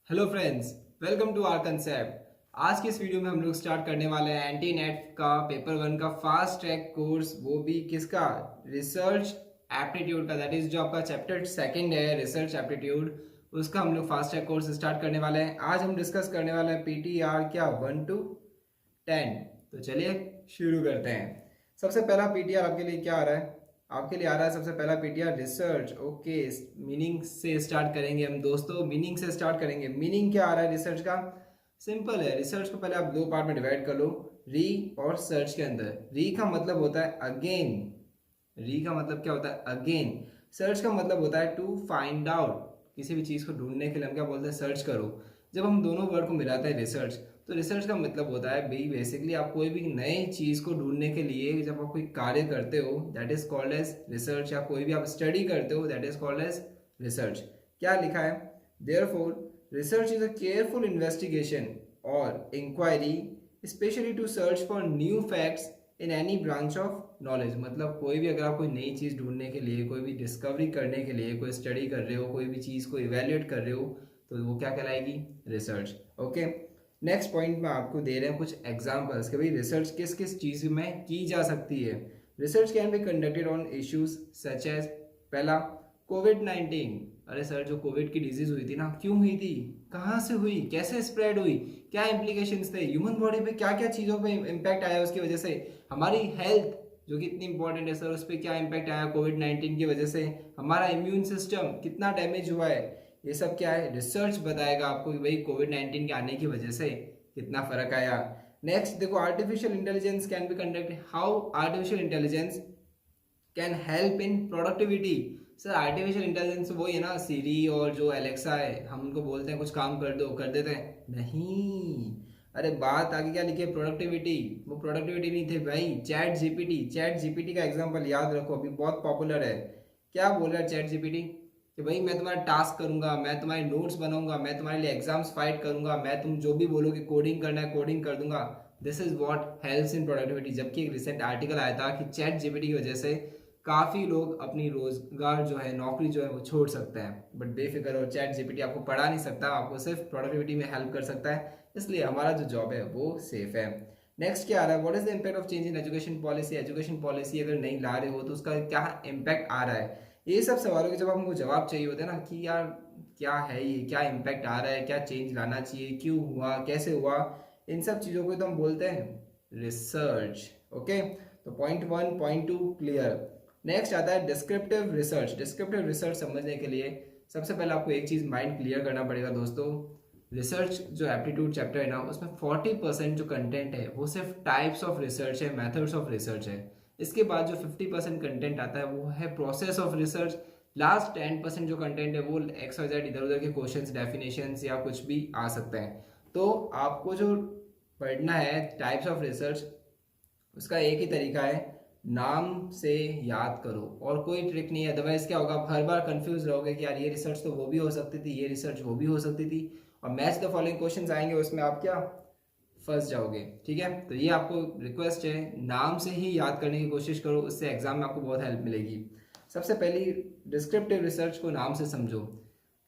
Hello friends, welcome to our concept. आज की इस वीडियो में हम लोग स्टार्ट करने वाले हैं एंटी नेट का पेपर वन का फास्ट ट्रैक कोर्स, वो भी किसका, रिसर्च एप्टीट्यूड का। दैट इज जो आपका चैप्टर सेकंड है रिसर्च एप्टीट्यूड, उसका हम लोग फास्ट ट्रैक कोर्स स्टार्ट करने वाले हैं। आज हम डिस्कस करने वाले हैं पीटीआर क्या 1 to 10। तो चलिए शुरू करते हैं। सबसे पहला पीटीआर आपके लिए क्या आ रहा है? आपके लिए आ रहा है सबसे पहला पीटीआर रिसर्च। ओके, मीनिंग से स्टार्ट करेंगे हम दोस्तों, मीनिंग से स्टार्ट करेंगे। मीनिंग क्या आ रहा है रिसर्च का? सिंपल है। रिसर्च को पहले आप दो पार्ट में डिवाइड कर लो, री और सर्च के अंदर। री का मतलब होता है अगेन, री का मतलब क्या होता है? अगेन। सर्च का मतलब होता है टू फाइंड आउट। किसी भी चीज़ को ढूंढने के लिए हम क्या बोलते हैं? सर्च करो। जब हम दोनों वर्ड को मिलाते हैं रिसर्च, तो रिसर्च का मतलब होता है भाई बेसिकली आप कोई भी नई चीज़ को ढूंढने के लिए जब आप कोई कार्य करते हो, that is called as research. या कोई भी आप स्टडी करते हो, that is called as research. क्या लिखा है? Therefore research is a careful investigation और inquiry specially to search for new facts in any branch of knowledge. मतलब कोई भी अगर आप कोई नई चीज़ ढूंढने के लिए, कोई भी डिस्कवरी करने के लिए, कोई स्टडी कर रहे हो, कोई भी चीज़ को इवेल्युएट कर रहे हो, तो वो क्या कहलाएगी? रिसर्च। ओके, नेक्स्ट पॉइंट में आपको दे रहे हैं कुछ एग्जांपल्स कि भाई रिसर्च किस किस चीज़ में की जा सकती है। Research can be conducted on issues such as, पहला कोविड-19। अरे सर, जो कोविड की डिजीज हुई थी ना, क्यों हुई थी, कहाँ से हुई, कैसे स्प्रेड हुई, क्या इम्प्लीकेशंस थे, ह्यूमन बॉडी पे क्या क्या चीज़ों पे इम्पैक्ट आया उसकी वजह से, हमारी हेल्थ जो कि इतनी इंपॉर्टेंट है सर, उस पर क्या इम्पैक्ट आया कोविड-19 की वजह से, हमारा इम्यून सिस्टम कितना डैमेज हुआ है। ये सब क्या है? रिसर्च बताएगा आपको कि भाई कोविड-19 के आने की वजह से कितना फर्क आया। नेक्स्ट देखो, artificial intelligence can be conduct. How artificial intelligence can help in productivity. Sir artificial intelligence वही है ना, सीरी और जो एलेक्सा है, हम उनको बोलते हैं कुछ काम कर दो, कर देते हैं? नहीं। अरे बात आगे क्या लिखी है? प्रोडक्टिविटी। वो प्रोडक्टिविटी नहीं थे भाई, चैट जीपीटी। चैट जीपीटी का एग्जांपल याद रखो, अभी बहुत पॉपुलर है। क्या बोल रहा है चैट जीपीटी कि भाई मैं तुम्हारा टास्क करूंगा, मैं तुम्हारे नोट्स बनाऊंगा, मैं तुम्हारे लिए एग्जाम्स फाइट करूंगा, मैं तुम जो भी बोलोगे कोडिंग करना है कोडिंग कर दूंगा। This is what helps in productivity. जबकि एक रिसेंट आर्टिकल आया था कि चैट जीपीटी की वजह से काफ़ी लोग अपनी रोजगार जो है, नौकरी जो है वो छोड़ सकते हैं। बट बेफिक्र हो, चैट जीपीटी आपको पढ़ा नहीं सकता, आपको सिर्फ प्रोडक्टिविटी में हेल्प कर सकता है, इसलिए हमारा जो जॉब है वो सेफ है। नेक्स्ट क्या आ रहा है? What is the impact of change in education policy. Education policy अगर नहीं ला रहे हो तो उसका क्या इम्पैक्ट आ रहा है? ये सब सवालों के जब हमको जवाब चाहिए होते हैं ना कि यार क्या है ये, क्या इम्पैक्ट आ रहा है, क्या चेंज लाना चाहिए, क्यों हुआ, कैसे हुआ, इन सब चीज़ों को तो हम बोलते हैं रिसर्च। ओके, तो point one point two clear. Next आता है डिस्क्रिप्टिव रिसर्च। डिस्क्रिप्टिव रिसर्च समझने के लिए सबसे पहले आपको एक चीज़ माइंड क्लियर करना पड़ेगा दोस्तों। रिसर्च जो एप्टीट्यूड चैप्टर है ना, उसमें 40% जो कंटेंट है वो सिर्फ टाइप्स ऑफ रिसर्च है, मेथड्स ऑफ रिसर्च है। इसके बाद जो 50% कंटेंट आता है वो है प्रोसेस ऑफ रिसर्च। लास्ट 10% जो कंटेंट है वो एक्स वाई जेड इधर उधर के क्वेश्चंस, डेफिनेशंस या कुछ भी आ सकते हैं। तो आपको जो पढ़ना है टाइप्स ऑफ रिसर्च, उसका एक ही तरीका है, नाम से याद करो और कोई ट्रिक नहीं है। अदरवाइज क्या होगा, आप हर बार कंफ्यूज रहोगे कि यार ये रिसर्च तो वो भी हो सकती थी, ये रिसर्च वो भी हो सकती थी, और मैच द फॉलोइंग क्वेश्चंस आएंगे, उसमें आप क्या फंस जाओगे। ठीक है, तो ये आपको रिक्वेस्ट है, नाम से ही याद करने की कोशिश करो, उससे एग्जाम में आपको बहुत हेल्प मिलेगी। सबसे पहली डिस्क्रिप्टिव रिसर्च को नाम से समझो।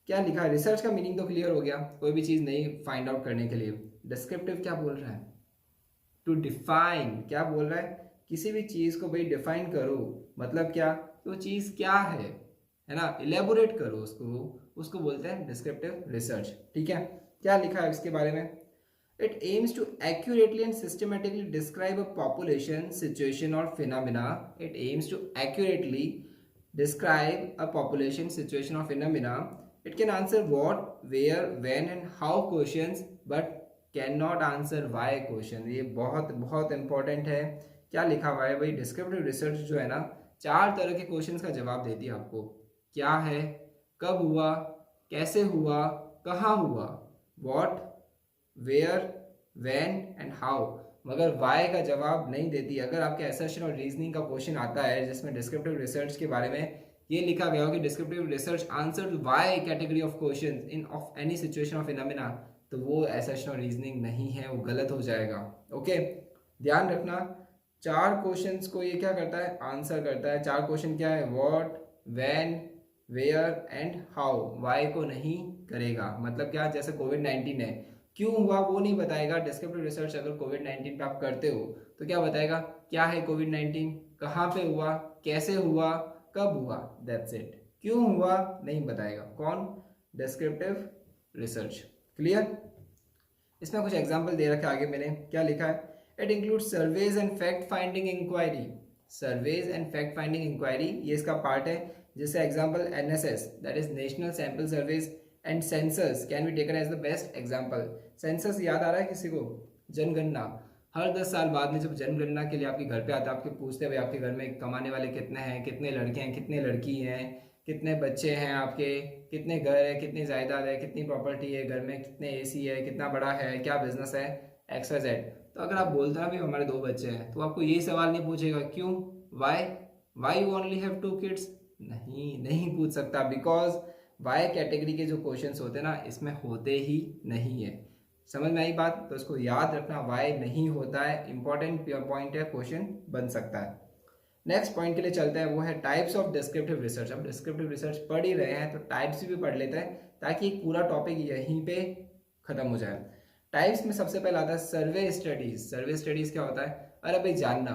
क्या लिखा है? रिसर्च का मीनिंग तो क्लियर हो गया, कोई भी चीज़ नहीं फाइंड आउट करने के लिए। डिस्क्रिप्टिव क्या बोल रहा है? To define. क्या बोल रहा है? किसी भी चीज़ को भाई डिफाइन करो। मतलब क्या? कि वो चीज़ क्या है ना, इलेबोरेट करो उसको, उसको बोलते हैं डिस्क्रिप्टिव रिसर्च। ठीक है, क्या लिखा है इसके बारे में? It aims to accurately and systematically describe a population, situation or phenomena. It aims to accurately describe a population, situation or phenomena. It can answer what, where, when and how questions, but cannot answer why question. ये बहुत बहुत important है। क्या लिखा हुआ है भाई? Descriptive research जो है ना, 4 तरह के क्वेश्चंस का जवाब देती है आपको। क्या है, कब हुआ, कैसे हुआ, कहाँ हुआ, what, where, when and how, मगर वाई का जवाब नहीं देती। अगर आपके असर्शन और रीजनिंग का क्वेश्चन आता है जिसमें डिस्क्रिप्टिव रिसर्च के बारे में ये लिखा गया हो कि descriptive research answer why category of question in of any situation of phenomena, तो वो असर्शन और रीजनिंग नहीं है, वो गलत हो जाएगा। ओके, ध्यान रखना, 4 क्वेश्चंस को ये क्या करता है? आंसर करता है। 4 क्वेश्चन क्या है? What, when, where and how, why को नहीं करेगा। मतलब क्या, जैसे कोविड-19 है, क्यों हुआ वो नहीं बताएगा। डिस्क्रिप्टिव रिसर्च अगर कोविड-19 पे आप करते हो तो क्या बताएगा, क्या है कोविड-19, कहाँ पे हुआ, कैसे हुआ, कब हुआ, दैट्स इट। क्यों हुआ नहीं बताएगा। कौन? Descriptive research. क्लियर? इसमें कुछ एग्जाम्पल दे रखे आगे मैंने, क्या लिखा है, it include surveys and fact finding inquiry. Surveys and fact finding inquiry ये इसका पार्ट है। जैसे example NSS, that is national sample surveys and census can be taken as the best example. Census याद आ रहा है किसी को? जनगणना। हर 10 साल बाद में जब जनगणना के लिए आपके घर पे आता है, आपके पूछते हैं आपके घर में कमाने वाले कितने हैं, कितने लड़के हैं, कितने लड़की हैं, कितने बच्चे हैं आपके, कितने घर है, कितनी जायदाद है, कितनी प्रॉपर्टी है घर में, कितने एसी है, कितना बड़ा है, क्या बिजनेस है, एक्स वाई जेड। तो अगर आप बोलते हैं भी हमारे 2 बच्चे हैं, तो आपको यही सवाल नहीं पूछेगा क्यों, why, why you only have 2 kids, नहीं पूछ सकता, बिकॉज वाई कैटेगरी के जो क्वेश्चंस होते हैं ना, इसमें होते ही नहीं है। समझ में आई बात? तो इसको याद रखना, वाई नहीं होता है, इंपॉर्टेंट पॉइंट है, क्वेश्चन बन सकता है। नेक्स्ट पॉइंट के लिए चलते हैं, वो है टाइप्स ऑफ डिस्क्रिप्टिव रिसर्च। अब डिस्क्रिप्टिव रिसर्च पढ़ ही रहे हैं तो टाइप्स भी पढ़ लेते हैं, ताकि एक पूरा टॉपिक यहीं पे खत्म हो जाए। टाइप्स में सबसे पहले आता है सर्वे स्टडीज। सर्वे स्टडीज क्या होता है? अरे भाई जानना,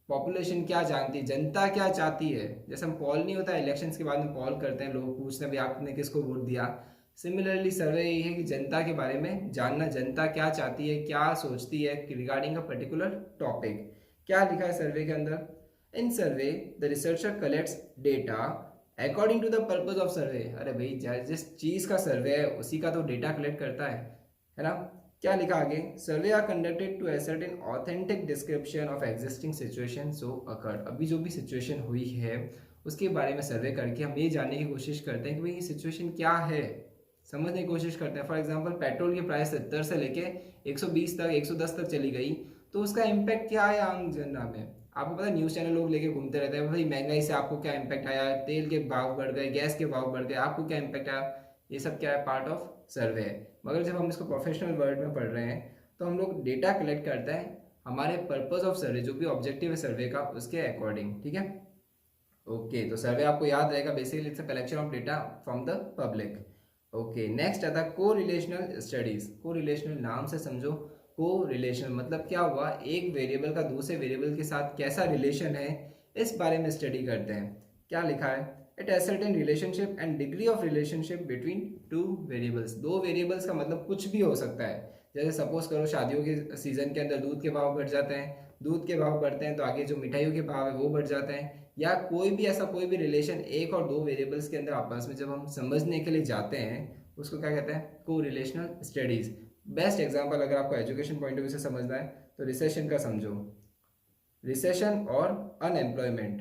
पॉपुलेशन क्या जानती है, जनता क्या चाहती है। जैसे हम पॉल नहीं होता, इलेक्शंस के बाद में पॉल करते हैं, लोग पूछते हैं भाई आपने किसको वोट दिया। सिमिलरली सर्वे ये है कि जनता के बारे में जानना, जनता क्या चाहती है, क्या सोचती है रिगार्डिंग अ पर्टिकुलर टॉपिक। क्या लिखा है सर्वे के अंदर? In survey the researcher collects data according to the purpose of survey. अरे भाई जिस चीज का सर्वे है उसी का तो डेटा कलेक्ट करता है ना। क्या लिखा आगे? Surveys are conducted to ascertain authentic description of existing situation so occurred. अभी जो भी सिचुएशन हुई है उसके बारे में सर्वे करके हम ये जानने की कोशिश करते हैं कि भाई ये सिचुएशन क्या है, समझने की कोशिश करते हैं। फॉर एग्जांपल पेट्रोल की प्राइस 70 से लेके 120 तक, 110 तक चली गई, तो उसका इम्पैक्ट क्या है आम जनता में? आपको पता है न्यूज़ चैनल लोग लेके घूमते रहते हैं, भाई महंगाई से आपको क्या इम्पैक्ट आया, तेल के भाव बढ़ गए, गैस के भाव बढ़ गए, आपको क्या इम्पैक्ट आया। ये सब क्या है? पार्ट ऑफ सर्वे है। मगर जब हम इसको प्रोफेशनल वर्ड में पढ़ रहे हैं तो हम लोग डेटा कलेक्ट करते हैं हमारे पर्पज ऑफ सर्वे, जो भी ऑब्जेक्टिव है सर्वे का, उसके अकॉर्डिंग। ठीक है, ओके। तो सर्वे आपको याद रहेगा, basically it's a collection of data from the public. Okay, next आता है को रिलेशनल स्टडीज। को रिलेशनल नाम से समझो, को रिलेशन मतलब क्या हुआ, एक वेरिएबल का दूसरे वेरिएबल के साथ कैसा रिलेशन है, इस बारे में स्टडी करते हैं। क्या लिखा है? It ascertain relationship and degree of relationship between 2 variables. 2 variables का मतलब कुछ भी हो सकता है। जैसे सपोज करो शादियों के सीजन के अंदर दूध के भाव बढ़ जाते हैं, दूध के भाव बढ़ते हैं तो आगे जो मिठाइयों के भाव है वो बढ़ जाते हैं। या कोई भी ऐसा कोई भी रिलेशन एक और 2 वेरिएबल्स के अंदर आपस में जब हम समझने के लिए जाते हैं, उसको क्या कहते हैं? को रिलेशनल स्टडीज। बेस्ट एग्जांपल अगर आपको एजुकेशन पॉइंट ऑफ व्यू से समझना है तो रिसेशन का समझो। रिसेशन और अनएम्प्लॉयमेंट,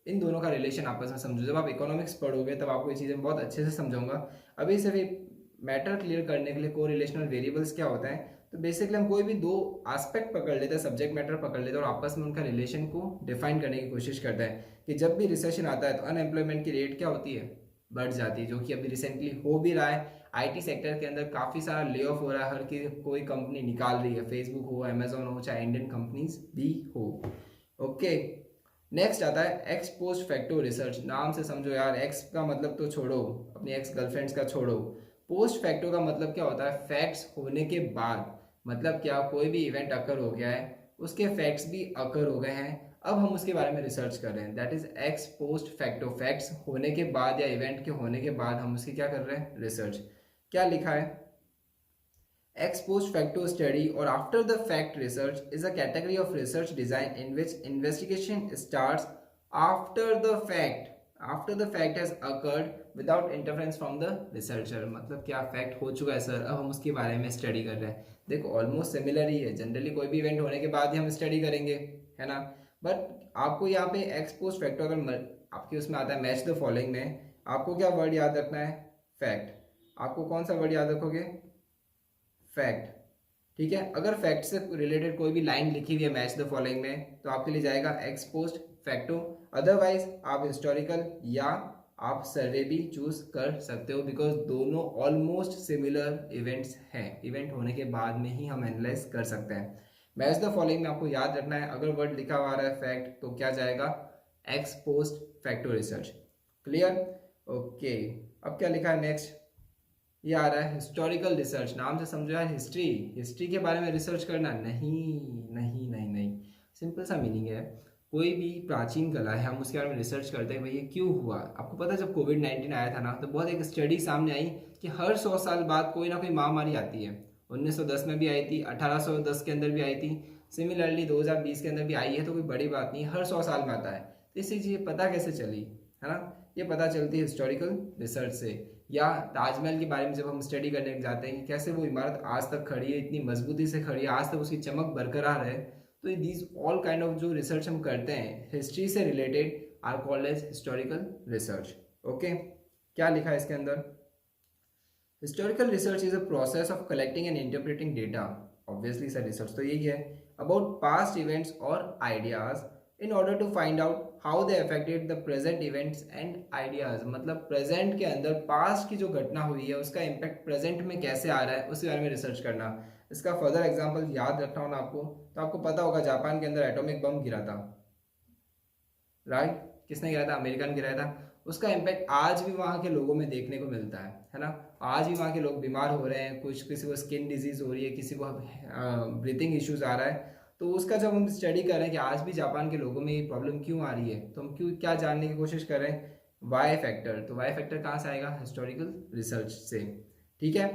इन दोनों का रिलेशन आपस में समझो। जब आप इकोनॉमिक्स पढ़ोगे तब आपको ये चीज़ें बहुत अच्छे से समझाऊंगा। अभी सिर्फ मैटर क्लियर करने के लिए को रिलेशनल वेरिएबल्स क्या होता है, तो बेसिकली हम कोई भी 2 एस्पेक्ट पकड़ लेते हैं, सब्जेक्ट मैटर पकड़ लेते हैं और आपस में उनका रिलेशन को डिफाइन करने की कोशिश करते हैं कि जब भी रिसेशन आता है तो अनएम्प्लॉयमेंट की रेट क्या होती है? बढ़ जाती है, जो कि अभी रिसेंटली हो भी रहा है। आईटी सेक्टर के अंदर काफ़ी सारा ले ऑफ हो रहा है, हर की कोई कंपनी निकाल रही है, फेसबुक हो, अमेजोन हो, चाहे इंडियन कंपनीज भी हो। ओके, नेक्स्ट आता है एक्स पोस्ट फैक्टो रिसर्च। नाम से समझो यार, एक्स का मतलब तो छोड़ो, अपनी एक्स गर्लफ्रेंड्स का छोड़ो। पोस्ट फैक्टो का मतलब क्या होता है? फैक्ट्स होने के बाद। मतलब क्या, कोई भी इवेंट अकर हो गया है, उसके फैक्ट्स भी अकर हो गए हैं, अब हम उसके बारे में रिसर्च कर रहे हैं, that is x post facto. Facts होने के बाद या इवेंट के होने के बाद हम उसकी क्या कर रहे हैं? रिसर्च। क्या लिखा है? Ex post facto study or after the fact research is a category of research design in which investigation starts after the fact. After the fact has occurred without interference from the researcher. मतलब क्या, fact हो चुका है sir, अब हम उसके बारे में स्टडी कर रहे हैं। देखो ऑलमोस्ट सिमिलर ही है, जनरली कोई भी इवेंट होने के बाद ही हम स्टडी करेंगे, है ना। बट आपको यहाँ पे एक्स पोस्ट फैक्टो अगर आपके उसमें आता है मैच द फॉलोइंग में, आपको क्या वर्ड याद रखना है? फैक्ट। आपको कौन सा वर्ड याद रखोगे? फैक्ट। ठीक है, अगर फैक्ट से रिलेटेड कोई भी लाइन लिखी हुई है मैच द फॉलोइंग में तो आपके लिए जाएगा एक्स पोस्ट फैक्टो। अदरवाइज आप हिस्टोरिकल या आप सर्वे भी चूज कर सकते हो, बिकॉज दोनों ऑलमोस्ट सिमिलर इवेंट्स हैं, इवेंट होने के बाद में ही हम एनालाइज कर सकते हैं। मैच द फॉलोइंग में आपको याद रखना है, अगर वर्ड लिखा हुआ रहा है फैक्ट तो क्या जाएगा? X post facto research. Clear? Okay, अब क्या लिखा है नेक्स्ट, ये आ रहा है हिस्टोरिकल रिसर्च। नाम से समझो यार, हिस्ट्री, हिस्ट्री के बारे में रिसर्च करना, नहीं नहीं नहीं नहीं। सिंपल सा मीनिंग है, कोई भी प्राचीन कला है हम उसके बारे में रिसर्च करते हैं भाई ये क्यों हुआ। आपको पता है जब कोविड-19 आया था ना, तो बहुत एक स्टडी सामने आई कि हर 100 साल बाद कोई ना कोई महामारी आती है। 1910 में भी आई थी, 1810 के अंदर भी आई थी, सिमिलरली 2020 के अंदर भी आई है, तो कोई बड़ी बात नहीं, हर 100 साल में आता है। तो इससे चीज़ पता कैसे चली, है ना, ये पता चलती है हिस्टोरिकल रिसर्च से। या ताजमहल के बारे में जब हम स्टडी करने जाते हैं कि कैसे वो इमारत आज तक खड़ी है, इतनी मजबूती से खड़ी है, आज तक उसकी चमक बरकरार है, तो दीज ऑल काइंड ऑफ जो रिसर्च हम करते हैं हिस्ट्री से related are called as historical research. Okay, क्या लिखा है इसके अंदर, historical research is a process of collecting and interpreting data, obviously sir research तो यही है, अबाउट पास्ट इवेंट्स और ideas in order to find out how they affected the present events and ideas. मतलब प्रेजेंट के अंदर past की जो घटना हुई है उसका इम्पैक्ट प्रेजेंट में कैसे आ रहा है उसके बारे में रिसर्च करना। इसका फर्दर एग्जांपल याद रखना हो ना आपको, तो आपको पता होगा जापान के अंदर एटॉमिक बम गिरा था, राइट, किसने गिराया था, अमेरिका ने गिराया था। उसका इम्पैक्ट आज भी वहाँ के लोगों में देखने को मिलता है ना, आज भी वहाँ के लोग बीमार हो रहे हैं, कुछ किसी को स्किन डिजीज हो रही है, किसी को ब्रीथिंग इश्यूज आ रहा है। तो उसका जब हम स्टडी कर रहे हैं कि आज भी जापान के लोगों में ये प्रॉब्लम क्यों आ रही है, तो हम क्यों क्या जानने की कोशिश कर रहे हैं, वाई फैक्टर। तो वाई फैक्टर कहाँ से आएगा, हिस्टोरिकल रिसर्च से। ठीक है,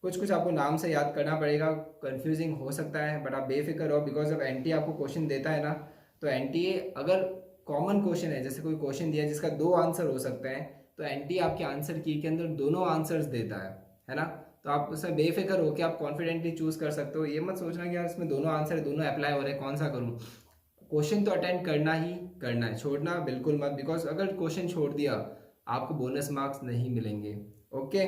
कुछ कुछ आपको नाम से याद करना पड़ेगा, कंफ्यूजिंग हो सकता है, बट आप बेफिक्र रहो, बिकॉज जब एनटीए आपको क्वेश्चन देता है ना, तो एनटीए अगर कॉमन क्वेश्चन है, जैसे कोई क्वेश्चन दिया है जिसका 2 आंसर हो सकते हैं, तो एनटीए आपके आंसर की के अंदर दोनों आंसर्स देता है ना। तो आप उससे बेफिक्र हो कि आप कॉन्फिडेंटली चूज कर सकते हो, ये मत सोचना कि यार इसमें दोनों आंसर दोनों अप्लाई हो रहे हैं, कौन सा करूं। क्वेश्चन तो अटेंड करना ही करना है, छोड़ना बिल्कुल मत, बिकॉज अगर क्वेश्चन छोड़ दिया आपको बोनस मार्क्स नहीं मिलेंगे। ओके,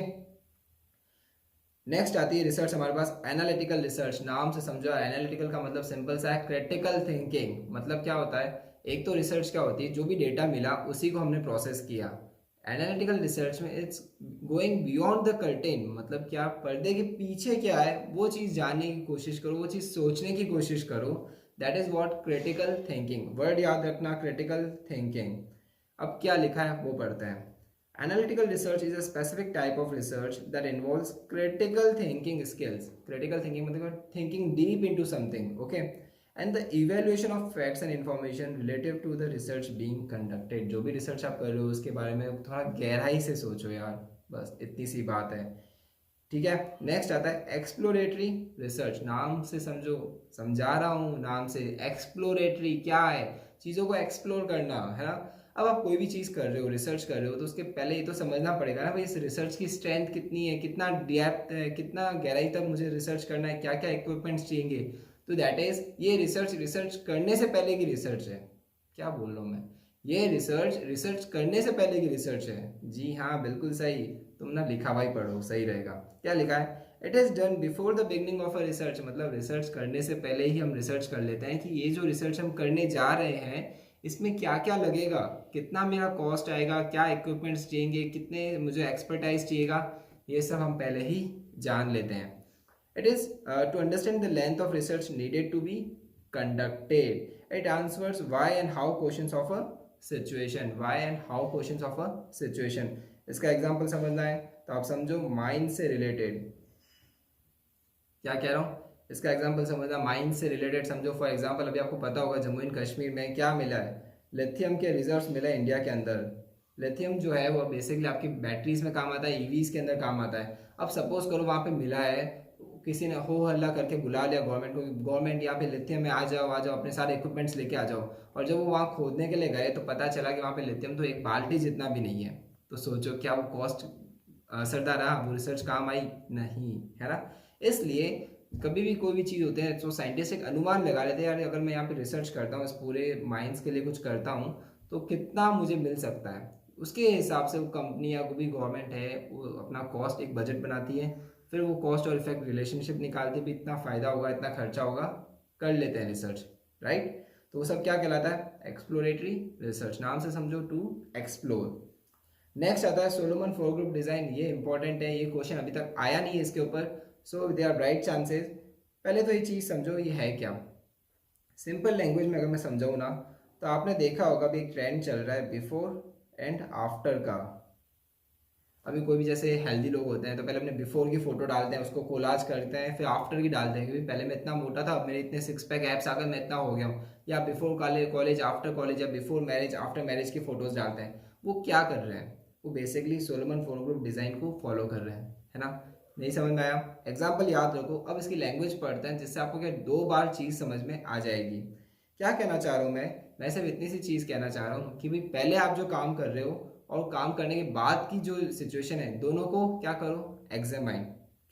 नेक्स्ट आती है रिसर्च हमारे पास एनालिटिकल रिसर्च। नाम से समझो, एनालिटिकल का मतलब सिंपल सा है, क्रिटिकल थिंकिंग। मतलब क्या होता है, एक तो रिसर्च क्या होती है, जो भी डेटा मिला उसी को हमने प्रोसेस किया। एनालिटिकल रिसर्च में it's going beyond the curtain, मतलब क्या, पर्दे के पीछे क्या है वो चीज़ जानने की कोशिश करो, वो चीज़ सोचने की कोशिश करो। That is what critical thinking, word याद रखना, क्रिटिकल थिंकिंग। अब क्या लिखा है वो पढ़ते हैं। Analytical research is a specific type of research that involves critical thinking skills. Critical thinking मतलब thinking deep into something, okay? And the evaluation of facts and information relative to the research being conducted. जो भी research आप कर रहे हो उसके बारे में थोड़ा गहराई से सोचो यार, बस इतनी सी बात है। ठीक है, नेक्स्ट आता है एक्सप्लोरेटरी रिसर्च। नाम से समझो, समझा रहा हूँ नाम से, एक्सप्लोरेटरी क्या है, चीज़ों को एक्सप्लोर करना, है ना। अब आप कोई भी चीज़ कर रहे हो, रिसर्च कर रहे हो, तो उसके पहले ये तो समझना पड़ेगा ना भाई इस रिसर्च की स्ट्रेंथ कितनी है, कितना डेप्थ है, कितना गहराई तक मुझे रिसर्च करना है, क्या क्या इक्विपमेंट्स चाहिए। तो दैट इज ये रिसर्च करने से पहले की रिसर्च है। क्या बोल रहा हूँ मैं, ये रिसर्च करने से पहले की रिसर्च है। जी हाँ, बिल्कुल सही, तुम ना लिखा भाई पढ़ो, सही रहेगा। क्या लिखा है, it is done before the beginning of a research. मतलब रिसर्च करने से पहले ही हम रिसर्च कर लेते हैं कि ये जो रिसर्च हम करने जा रहे हैं इसमें क्या क्या लगेगा, कितना मेरा कॉस्ट आएगा, क्या इक्विपमेंट्स चाहिए, कितने मुझे एक्सपर्टाइज चाहिएगा, ये सब हम पहले ही जान लेते हैं। It is to understand the length of research needed to be conducted. It answers why and how questions of a situation, why and how questions of a situation. इसका एग्जांपल समझना है तो आप समझो माइंड से रिलेटेड, क्या कह रहा हूँ, इसका एग्जांपल समझना, माइंड से रिलेटेड समझो। फॉर एग्जांपल अभी आपको पता होगा जम्मू एंड कश्मीर में क्या मिला है, लिथियम के रिजर्व्स मिला है इंडिया के अंदर। लिथियम जो है वो बेसिकली आपकी बैटरीज में काम आता है, ईवीज के अंदर काम आता है। अब सपोज करो वहाँ पे मिला है, किसी ने हो हल्ला करके बुला लिया गवर्नमेंट को, गवर्नमेंट यहाँ पे लिथियम में आ जाओ आ जाओ, अपने सारे इक्विपमेंट्स लेके आ जाओ। और जब वो वहाँ खोदने के लिए गए तो पता चला कि वहाँ पे लिथियम तो एक बाल्टी जितना भी नहीं है। तो सोचो क्या वो कॉस्ट असरदार रहा, वो रिसर्च काम आई नहीं, है ना। इसलिए कभी भी कोई भी चीज़ होते हैं तो साइंटिस्ट एक अनुमान लगा लेते हैं, यार अगर मैं यहाँ पे रिसर्च करता हूँ, इस पूरे माइंस के लिए कुछ करता हूँ, तो कितना मुझे मिल सकता है। उसके हिसाब से वो कंपनी या कोई भी गवर्नमेंट है वो अपना कॉस्ट एक बजट बनाती है, फिर वो कॉस्ट और इफेक्ट रिलेशनशिप निकालती है, भी इतना फ़ायदा होगा इतना खर्चा होगा, कर लेते हैं रिसर्च, राइट। तो वो सब क्या कहलाता है, एक्सप्लोरेटरी रिसर्च। नाम से समझो, टू एक्सप्लोर। नेक्स्ट आता है सोलोमन फोर ग्रुप डिज़ाइन। ये इंपॉर्टेंट है, ये क्वेश्चन अभी तक आया नहीं है इसके ऊपर, सो दे आर ब्राइट चांसेस। पहले तो ये चीज़ समझो ये है क्या। सिंपल लैंग्वेज में अगर मैं समझाऊँ ना, तो आपने देखा होगा भी एक ट्रेंड चल रहा है बिफोर एंड आफ्टर का, अभी कोई भी जैसे हेल्दी लोग होते हैं तो पहले अपने बिफोर की फोटो डालते हैं, उसको कोलाज करते हैं, फिर आफ्टर की डालते हैं, क्योंकि पहले मैं इतना मोटा था, अब मेरे इतने सिक्स पैक एब्स आकर मैं इतना हो गया हूँ। या बिफोर कॉलेज, आफ्टर कॉलेज, या बिफोर मैरिज, आफ्टर मैरिज की फोटोज डालते हैं। वो क्या कर रहे हैं? वो basically Solomon phone group design को फॉलो कर रहे हैं, है ना? नहीं समझ में आया? एग्जाम्पल याद रखो। अब इसकी लैंग्वेज पढ़ते हैं, जिससे आपको क्या 2 बार चीज समझ में आ जाएगी। क्या कहना चाह रहा हूँ मैं सिर्फ इतनी सी चीज कहना चाह रहा हूँ कि भाई पहले आप जो काम कर रहे हो और काम करने के बाद की जो सिचुएशन है, दोनों को क्या करो, एग्जामाइन।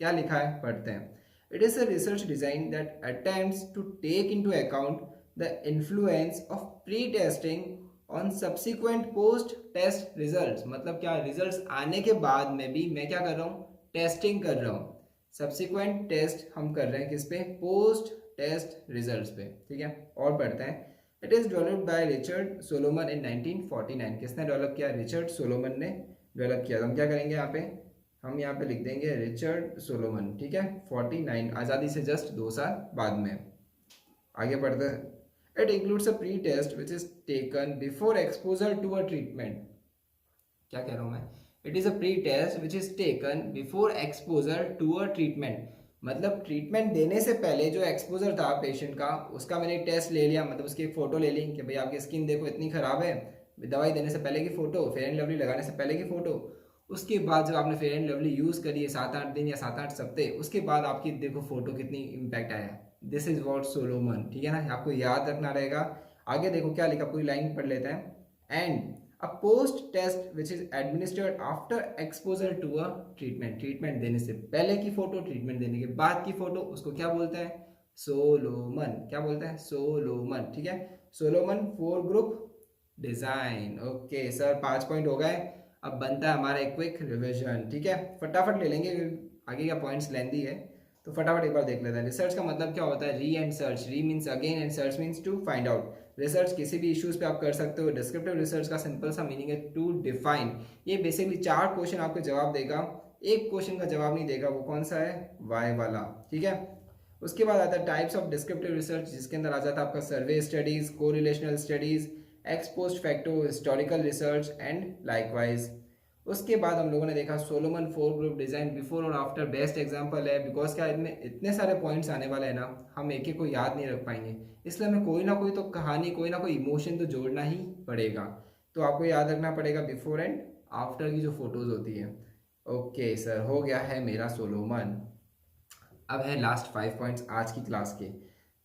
क्या लिखा है, पढ़ते हैं। It is a research design that attempts to take into account the influence of pre testing on subsequent post test results. मतलब क्या, रिजल्ट्स आने के बाद में भी मैं क्या कर रहा हूँ, टेस्टिंग कर रहा हूँ। सब्सिक्वेंट टेस्ट हम कर रहे हैं किस पे, पोस्ट टेस्ट रिजल्ट्स पे, ठीक है। और पढ़ते हैं। It is developed by Richard Solomon in 1949। किसने डेवलप किया, रिचर्ड सोलोमन ने डेवलप किया। तो हम क्या करेंगे यहाँ पे, हम यहाँ पे लिख देंगे रिचर्ड सोलोमन, ठीक है। 49, आज़ादी से जस्ट 2 साल बाद में। आगे बढ़ते हैं। It includes a pre test which is taken before exposure to a treatment. क्या कह रहा हूँ मैं, it is a pre test which is taken before exposure to a treatment. मतलब ट्रीटमेंट देने से पहले जो एक्सपोजर था पेशेंट का, उसका मैंने टेस्ट ले लिया, मतलब उसकी एक फोटो ले ली कि भाई आपकी स्किन देखो इतनी खराब है, दवाई देने से पहले की फोटो, फेयर एंड लवली लगाने से पहले की फोटो। उसके बाद जब आपने फेयर एंड लवली यूज करी है 7-8 दिन या 7-8 हफ्ते, उसके बाद आपकी देखो फोटो कितनी इम्पैक्ट आया। दिस इज वॉट सोलोमन, ठीक है ना, आपको याद रखना रहेगा। आगे देखो क्या लिखा, पूरी लाइन पढ़ लेते हैं। And a post test which is administered after exposure to a treatment. Treatment देने से पहले की फोटो, ट्रीटमेंट देने के बाद की फोटो, उसको क्या बोलते हैं, सोलोमन। क्या बोलते हैं, सोलोमन, ठीक है। Solomon 4 group design. Okay sir, 5 point हो गए। अब बनता है हमारा एक क्विक रिविजन, ठीक है। फटाफट ले लेंगे, आगे का पॉइंट्स लेंदी है, तो फटाफट एक बार देख लेते हैं। रिसर्च का मतलब क्या होता है, re and search. Re means again and search means to find out. Research किसी भी इश्यूज पे आप कर सकते हो। डिस्क्रिप्टिव रिसर्च का सिंपल सा मीनिंग है टू डिफाइन। ये बेसिकली 4 क्वेश्चन आपको जवाब देगा, एक क्वेश्चन का जवाब नहीं देगा। वो कौन सा है, वाई वाला, ठीक है। उसके बाद आता है टाइप्स ऑफ डिस्क्रिप्टिव रिसर्च, जिसके अंदर आ जाता है आपका survey studies, correlational studies, ex post facto, historical research and likewise. उसके बाद हम लोगों ने देखा सोलोमन 4 ग्रुप डिजाइन, बिफोर और आफ्टर बेस्ट एग्जांपल है। बिकॉज क्या, इनमें इतने सारे पॉइंट्स आने वाले हैं ना, हम एक एक को याद नहीं रख पाएंगे, इसलिए हमें कोई ना कोई तो कहानी, कोई ना कोई इमोशन तो जोड़ना ही पड़ेगा। तो आपको याद रखना पड़ेगा बिफोर एंड आफ्टर की जो फोटोज होती है। ओके सर, हो गया है मेरा सोलोमन। अब है लास्ट 5 पॉइंट्स आज की क्लास के।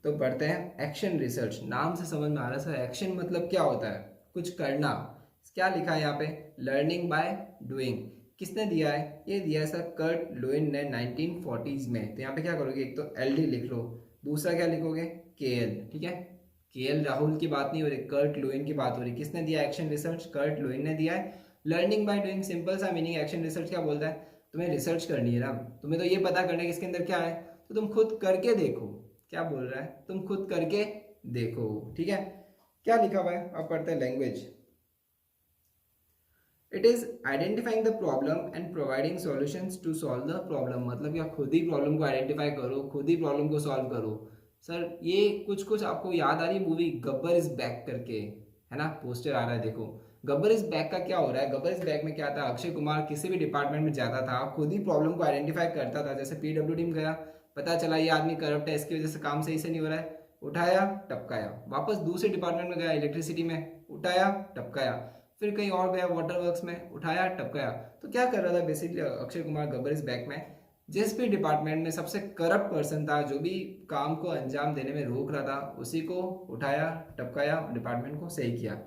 तो पढ़ते हैं। एक्शन रिसर्च, नाम से समझ में आ रहा है सर, एक्शन मतलब क्या होता है, कुछ करना। क्या लिखा है यहाँ पे, लर्निंग बाय डूइंग। किसने दिया है, ये दिया है सर कर्ट लुइन ने 1940s में। तो यहाँ पे क्या करोगे, एक तो एल डी लिख लो, दूसरा क्या लिखोगे, के एल, ठीक है। के एल राहुल की बात नहीं हो रही, कर्ट लुइन की बात हो रही। किसने दिया एक्शन रिसर्च, कर्ट लुइन ने दिया है। लर्निंग बाय डूइंग, सिंपल सा मीनिंग। एक्शन रिसर्च क्या बोलता है, तुम्हें रिसर्च करनी है ना, तुम्हें तो ये पता करना है कि इसके अंदर क्या है, तो तुम खुद करके देखो। क्या बोल रहा है, तुम खुद करके देखो, ठीक है। क्या लिखा हुआ है, अब पढ़ते हैं language. It is identifying the problem and providing solutions to solve the problem. मतलब क्या, खुद ही प्रॉब्लम को आइडेंटिफाई करो, खुद ही प्रॉब्लम को सॉल्व करो। सर ये कुछ कुछ आपको याद आ रही है मूवी गब्बर इज बैक करके, है ना, पोस्टर आ रहा है देखो। गब्बर इज बैक का क्या हो रहा है, गब्बर इज बैक में क्या था, अक्षय कुमार किसी भी डिपार्टमेंट में जाता था, खुद ही प्रॉब्लम को आइडेंटिफाई करता था। जैसे पीडब्ल्यूडी में गया, पता चला ये आदमी करप्ट है, इसकी वजह से काम सही से नहीं हो रहा है, उठाया टपकाया। वापस दूसरे डिपार्टमेंट में गया, इलेक्ट्रिसिटी में, उठाया टपकाया। फिर कहीं और गया, वाटर वर्क्स में, उठाया टपकाया। तो क्या कर रहा था basically Akshay Kumar Gabbar is back में, जिस भी डिपार्टमेंट में सबसे करप्ट पर्सन था, जो भी काम को अंजाम देने में रोक रहा था, उसी को उठाया टपकाया, डिपार्टमेंट को सही किया।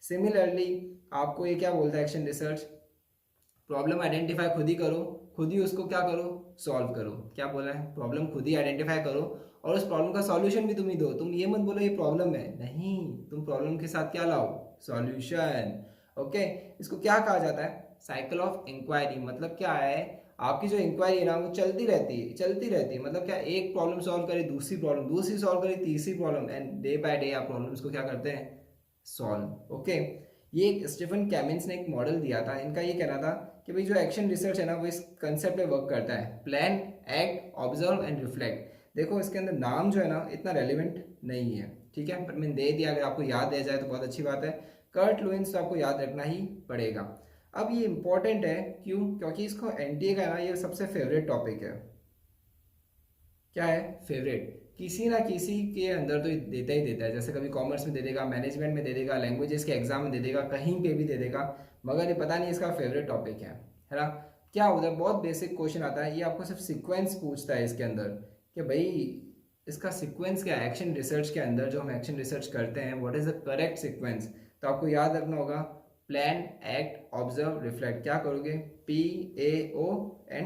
सिमिलरली आपको ये क्या बोलता है एक्शन रिसर्च, प्रॉब्लम आइडेंटिफाई खुद ही करो, खुद ही उसको क्या करो, सॉल्व करो। क्या बोला है, प्रॉब्लम खुद ही आइडेंटिफाई करो और उस प्रॉब्लम का सॉल्यूशन भी तुम ही दो। तुम ये मत बोलो ये प्रॉब्लम है, नहीं, तुम प्रॉब्लम के साथ क्या लाओ, सॉल्यूशन। ओके, इसको क्या कहा जाता है, साइकिल ऑफ इंक्वायरी। मतलब क्या है, आपकी जो इंक्वायरी है ना, वो चलती रहती है, चलती रहती है। मतलब क्या, एक प्रॉब्लम सॉल्व करी, दूसरी प्रॉब्लम, दूसरी सॉल्व करी, तीसरी problem, and day by day आप प्रॉब्लम्स को क्या करते हैं, सॉल्व। ओके, ये स्टीफन कैमिन्स ने एक मॉडल दिया था। इनका ये कहना था कि भाई जो एक्शन रिसर्च है ना, वो इस कंसेप्ट पे वर्क करता है, plan, act, observe and reflect. देखो इसके अंदर नाम जो है ना इतना रेलिवेंट नहीं है, ठीक है, पर मैंने दे दिया, अगर आपको याद रह जाए तो बहुत अच्छी बात है। कर्ट लुइंस तो आपको याद रखना ही पड़ेगा। अब ये इंपॉर्टेंट है, क्यों? क्योंकि इसको एनटीए का ना ये सबसे फेवरेट टॉपिक है। क्या है? फेवरेट। किसी ना किसी के अंदर तो देता ही देता है, जैसे कभी कॉमर्स में दे देगा, मैनेजमेंट में दे देगा, लैंग्वेजेस के एग्जाम में दे देगा, कहीं पे भी दे देगा, मगर ये पता नहीं इसका फेवरेट टॉपिक है ना? क्या होता है, बहुत बेसिक क्वेश्चन आता है, ये आपको सिर्फ सीक्वेंस पूछता है इसके अंदर कि भाई इसका सीक्वेंस क्या है। एक्शन रिसर्च के अंदर जो हम एक्शन रिसर्च करते हैं, what is the correct sequence, तो आपको याद रखना होगा प्लान, एक्ट, ऑब्जर्व, रिफ्लेक्ट। क्या करोगे? PAONR,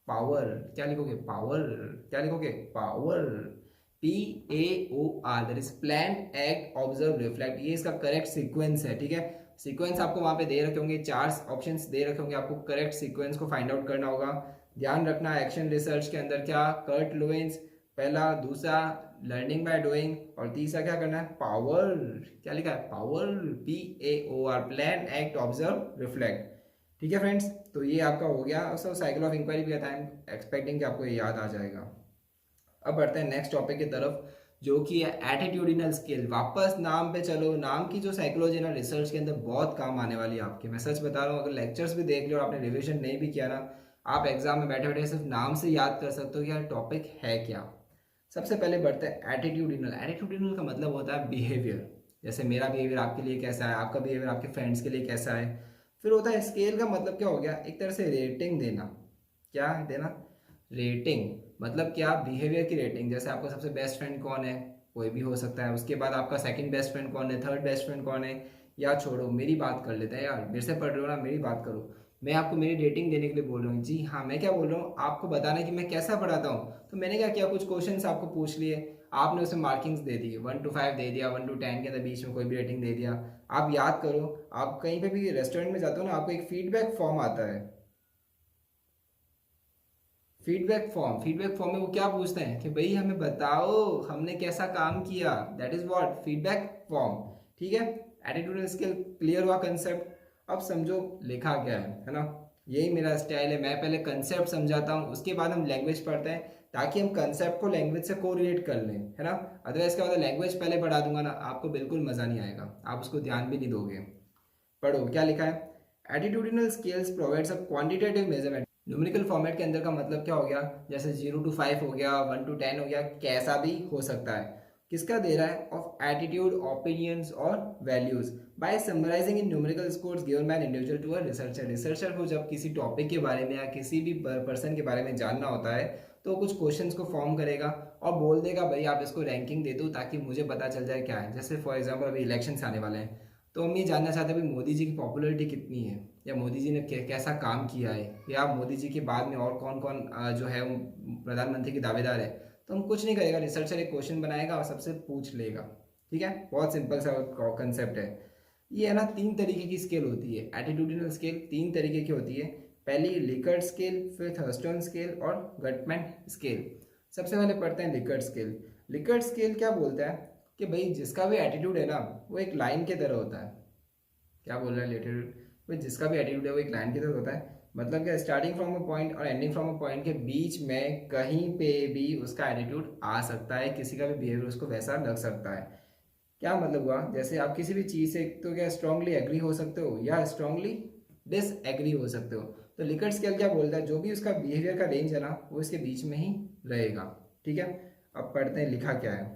power. क्या लिखोगे? पावर। क्या लिखोगे? Power. PAOR, that is plan, act, observe, reflect. ये इसका करेक्ट सीक्वेंस है। ठीक है, सीक्वेंस आपको वहां पे दे रखे होंगे, 4 ऑप्शंस दे रखे होंगे, आपको करेक्ट सीक्वेंस को फाइंड आउट करना होगा। ध्यान रखना एक्शन रिसर्च के अंदर क्या, कर्ट लुईस पहला, दूसरा लर्निंग बाय डूइंग, और तीसरा क्या करना है? पावर। क्या लिखा है? Power. PAOR, plan, act, observe, reflect. ठीक है फ्रेंड्स, तो ये आपका हो गया। और सब साइकिल ऑफ इंक्वायरी भी था, आई एम एक्सपेक्टिंग कि आपको ये याद आ जाएगा। अब बढ़ते हैं नेक्स्ट टॉपिक की तरफ, जो कि है एटीट्यूडिनल स्किल। वापस नाम पे चलो, नाम की जो साइकोलॉजी ना रिसर्च के अंदर बहुत काम आने वाली है आपके। मैं सच बता रहा हूँ, अगर लेक्चर्स भी देख लो और आपने रिविजन नहीं भी किया ना, आप एग्जाम में बैठे बैठे सिर्फ नाम से याद कर सकते हो कि यार टॉपिक है क्या। सबसे पहले बढ़ते हैं एटीट्यूडिनल। एटीट्यूडिनल का मतलब होता है बिहेवियर, जैसे मेरा बिहेवियर आपके लिए कैसा है, आपका बिहेवियर आपके फ्रेंड्स के लिए कैसा है। फिर होता है स्केल का मतलब क्या हो गया, एक तरह से रेटिंग देना। क्या देना? रेटिंग। मतलब क्या? बिहेवियर की रेटिंग। जैसे आपका सबसे बेस्ट फ्रेंड कौन है, कोई भी हो सकता है, उसके बाद आपका सेकंड बेस्ट फ्रेंड कौन है, थर्ड बेस्ट फ्रेंड कौन है, या छोड़ो मेरी बात कर लेते हैं यार, मेरे से पढ़ रहे हो ना, मेरी बात करो। मैं आपको मेरी रेटिंग देने के लिए बोल रहा हूँ। जी हाँ, मैं क्या बोल रहा हूँ, आपको बताना कि मैं कैसा पढ़ाता हूँ। तो मैंने क्या किया, कुछ क्वेश्चंस आपको पूछ लिए, आपने उसमें मार्किंग्स दे दी, 1 to 5 दे दिया, 1 to 10 के अंदर बीच में कोई भी रेटिंग दे दिया। आप याद करो, आप कहीं पे भी रेस्टोरेंट में जाते हो ना, आपको एक फीडबैक फॉर्म आता है। फीडबैक फॉर्म में वो क्या पूछते हैं कि भाई हमें बताओ हमने कैसा काम किया, that is what feedback form. ठीक है, एटीट्यूडल स्किल क्लियर हुआ कंसेप्ट। अब समझो लिखा क्या है ना? यही मेरा स्टाइल है, मैं पहले कंसेप्ट समझाता हूँ, उसके बाद हम लैंग्वेज पढ़ते हैं, ताकि हम कंसेप्ट को लैंग्वेज से कोरिलेट कर लें, है ना? अदरवाइज क्या होता है, लैंग्वेज पहले पढ़ा दूंगा ना, आपको बिल्कुल मजा नहीं आएगा, आप उसको ध्यान भी नहीं दोगे। पढ़ो क्या लिखा है। Attitudinal scales provides a quantitative measurement. Numerical format के अंदर का मतलब क्या हो गया, जैसे 0 to 5 हो गया, 1 to 10 हो गया, कैसा भी हो सकता है। किसका दे रहा है? ऑफ एटीट्यूड, ओपिनियंस और values by summarising in numerical scores given by an individual to a researcher. Researcher को जब किसी टॉपिक के बारे में या किसी भी पर्सन के बारे में जानना होता है, तो कुछ क्वेश्चंस को फॉर्म करेगा और बोल देगा भाई आप इसको रैंकिंग दे दो, ताकि मुझे पता चल जाए क्या है। जैसे फॉर एग्जाम्पल अभी इलेक्शन आने वाले हैं, तो हम ये जानना चाहते हैं भाई मोदी जी की पॉपुलैरिटी कितनी है, या मोदी जी ने कैसा काम किया है, या मोदी जी के बाद में और कौन कौन जो है वो प्रधानमंत्री के दावेदार है। तो हम कुछ नहीं करेगा, रिसर्चर एक क्वेश्चन बनाएगा और सबसे पूछ लेगा। ठीक है, बहुत सिंपल सा कंसेप्ट है ये, है ना? 3 तरीके की स्केल होती है एटीट्यूडिनल स्केल, 3 तरीके की होती है। पहली लिकर्ट स्केल, फिर थर्स्टन स्केल और गटमैन स्केल। सबसे पहले पढ़ते हैं लिकर्ट स्केल। लिकर्ट स्केल क्या बोलता है कि भाई जिसका भी एटीट्यूड है ना, वो एक लाइन के तरह होता है। क्या बोल रहा है एटीट्यूड? भाई जिसका भी एटीट्यूड है वो एक लाइन की तरह होता है। मतलब क्या, स्टार्टिंग फ्रॉम अ पॉइंट और एंडिंग फ्रॉम अ पॉइंट के बीच में कहीं पे भी उसका एटीट्यूड आ सकता है, किसी का भी बिहेवियर उसको वैसा लग सकता है। क्या मतलब हुआ, जैसे आप किसी भी चीज़ से तो क्या स्ट्रांगली एग्री हो सकते हो या स्ट्रांगली डिसएग्री हो सकते हो। तो लिकर्ट स्केल क्या बोलता है, जो भी उसका बिहेवियर का रेंज है ना, वो इसके बीच में ही रहेगा। ठीक है, अब पढ़ते हैं लिखा क्या है।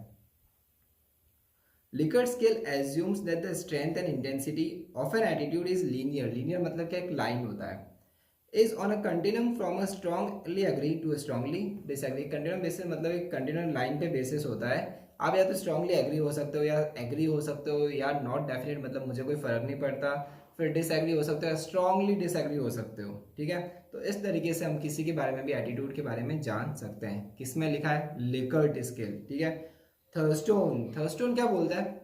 Likert scale assumes that the strength and intensity of an attitude is linear. Linear मतलब क्या, एक लाइन होता है। Is on a continuum from a strongly agree to a strongly disagree. Continuum basis मतलब एक continuum लाइन पे basis होता है। आप या तो strongly agree हो सकते हो, या agree हो सकते हो, या not definite मतलब मुझे कोई फर्क नहीं पड़ता, फिर disagree हो सकते हो, strongly disagree हो सकते हो। ठीक है, तो इस तरीके से हम किसी के बारे में भी एटीट्यूड के बारे में जान सकते हैं। किसमें लिखा है? Likert scale. ठीक है, थर्स्टोन क्या बोलता है?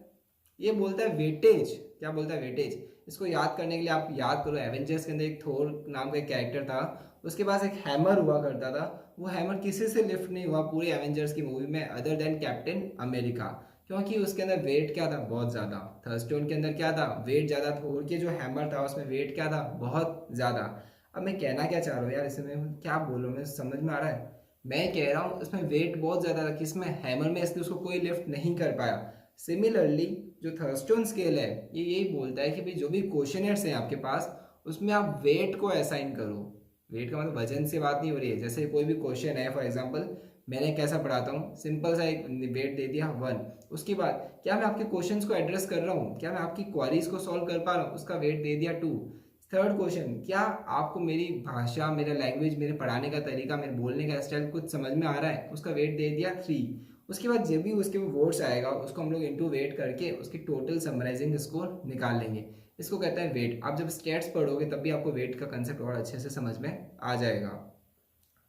ये बोलता है वेटेज। क्या बोलता है? वेटेज। इसको याद करने के लिए आप याद करो, एवेंजर्स के अंदर एक थोर नाम का एक कैरेक्टर था, उसके पास एक हैमर हुआ करता था। वो हैमर किसी से लिफ्ट नहीं हुआ पूरी एवेंजर्स की मूवी में, अदर देन कैप्टन अमेरिका, क्योंकि उसके अंदर वेट क्या था? बहुत ज्यादा। थर्स्टोन के अंदर क्या था? वेट ज्यादा। थोर के जो हैमर था उसमें वेट क्या था? बहुत ज्यादा। अब मैं कहना क्या चाह रहा हूँ यार, इसमें क्या बोल रहा हूँ मैं, समझ में आ रहा है? मैं कह रहा हूँ इसमें वेट बहुत ज्यादा था, किसमें? हैमर में, इसलिए उसको कोई लिफ्ट नहीं कर पाया। सिमिलरली जो थर्स्टोन स्केल है, ये यही बोलता है कि भाई जो भी क्वेश्चनर्स हैं आपके पास, उसमें आप वेट को असाइन करो। वेट का मतलब वजन से बात नहीं हो रही है। जैसे कोई भी क्वेश्चन है, फॉर एग्जांपल मैंने कैसा पढ़ाता हूँ, सिंपल सा एक वेट दे दिया 1, उसके बाद क्या मैं आपके क्वेश्चंस को एड्रेस कर रहा हूँ, क्या मैं आपकी क्वारीज को सॉल्व कर पा रहा हूँ, उसका वेट दे दिया 2। थर्ड क्वेश्चन, क्या आपको मेरी भाषा, मेरा लैंग्वेज, मेरे पढ़ाने का तरीका, मेरे बोलने का स्टाइल कुछ समझ में आ रहा है, उसका वेट दे दिया 3। उसके बाद जब भी उसके वर्ड्स आएगा उसको हम लोग इनटू वेट करके उसकी टोटल समराइजिंग स्कोर निकाल लेंगे। इसको कहते हैं वेट। आप जब स्टेट्स पढ़ोगे तब भी आपको वेट का कंसेप्ट और अच्छे से समझ में आ जाएगा।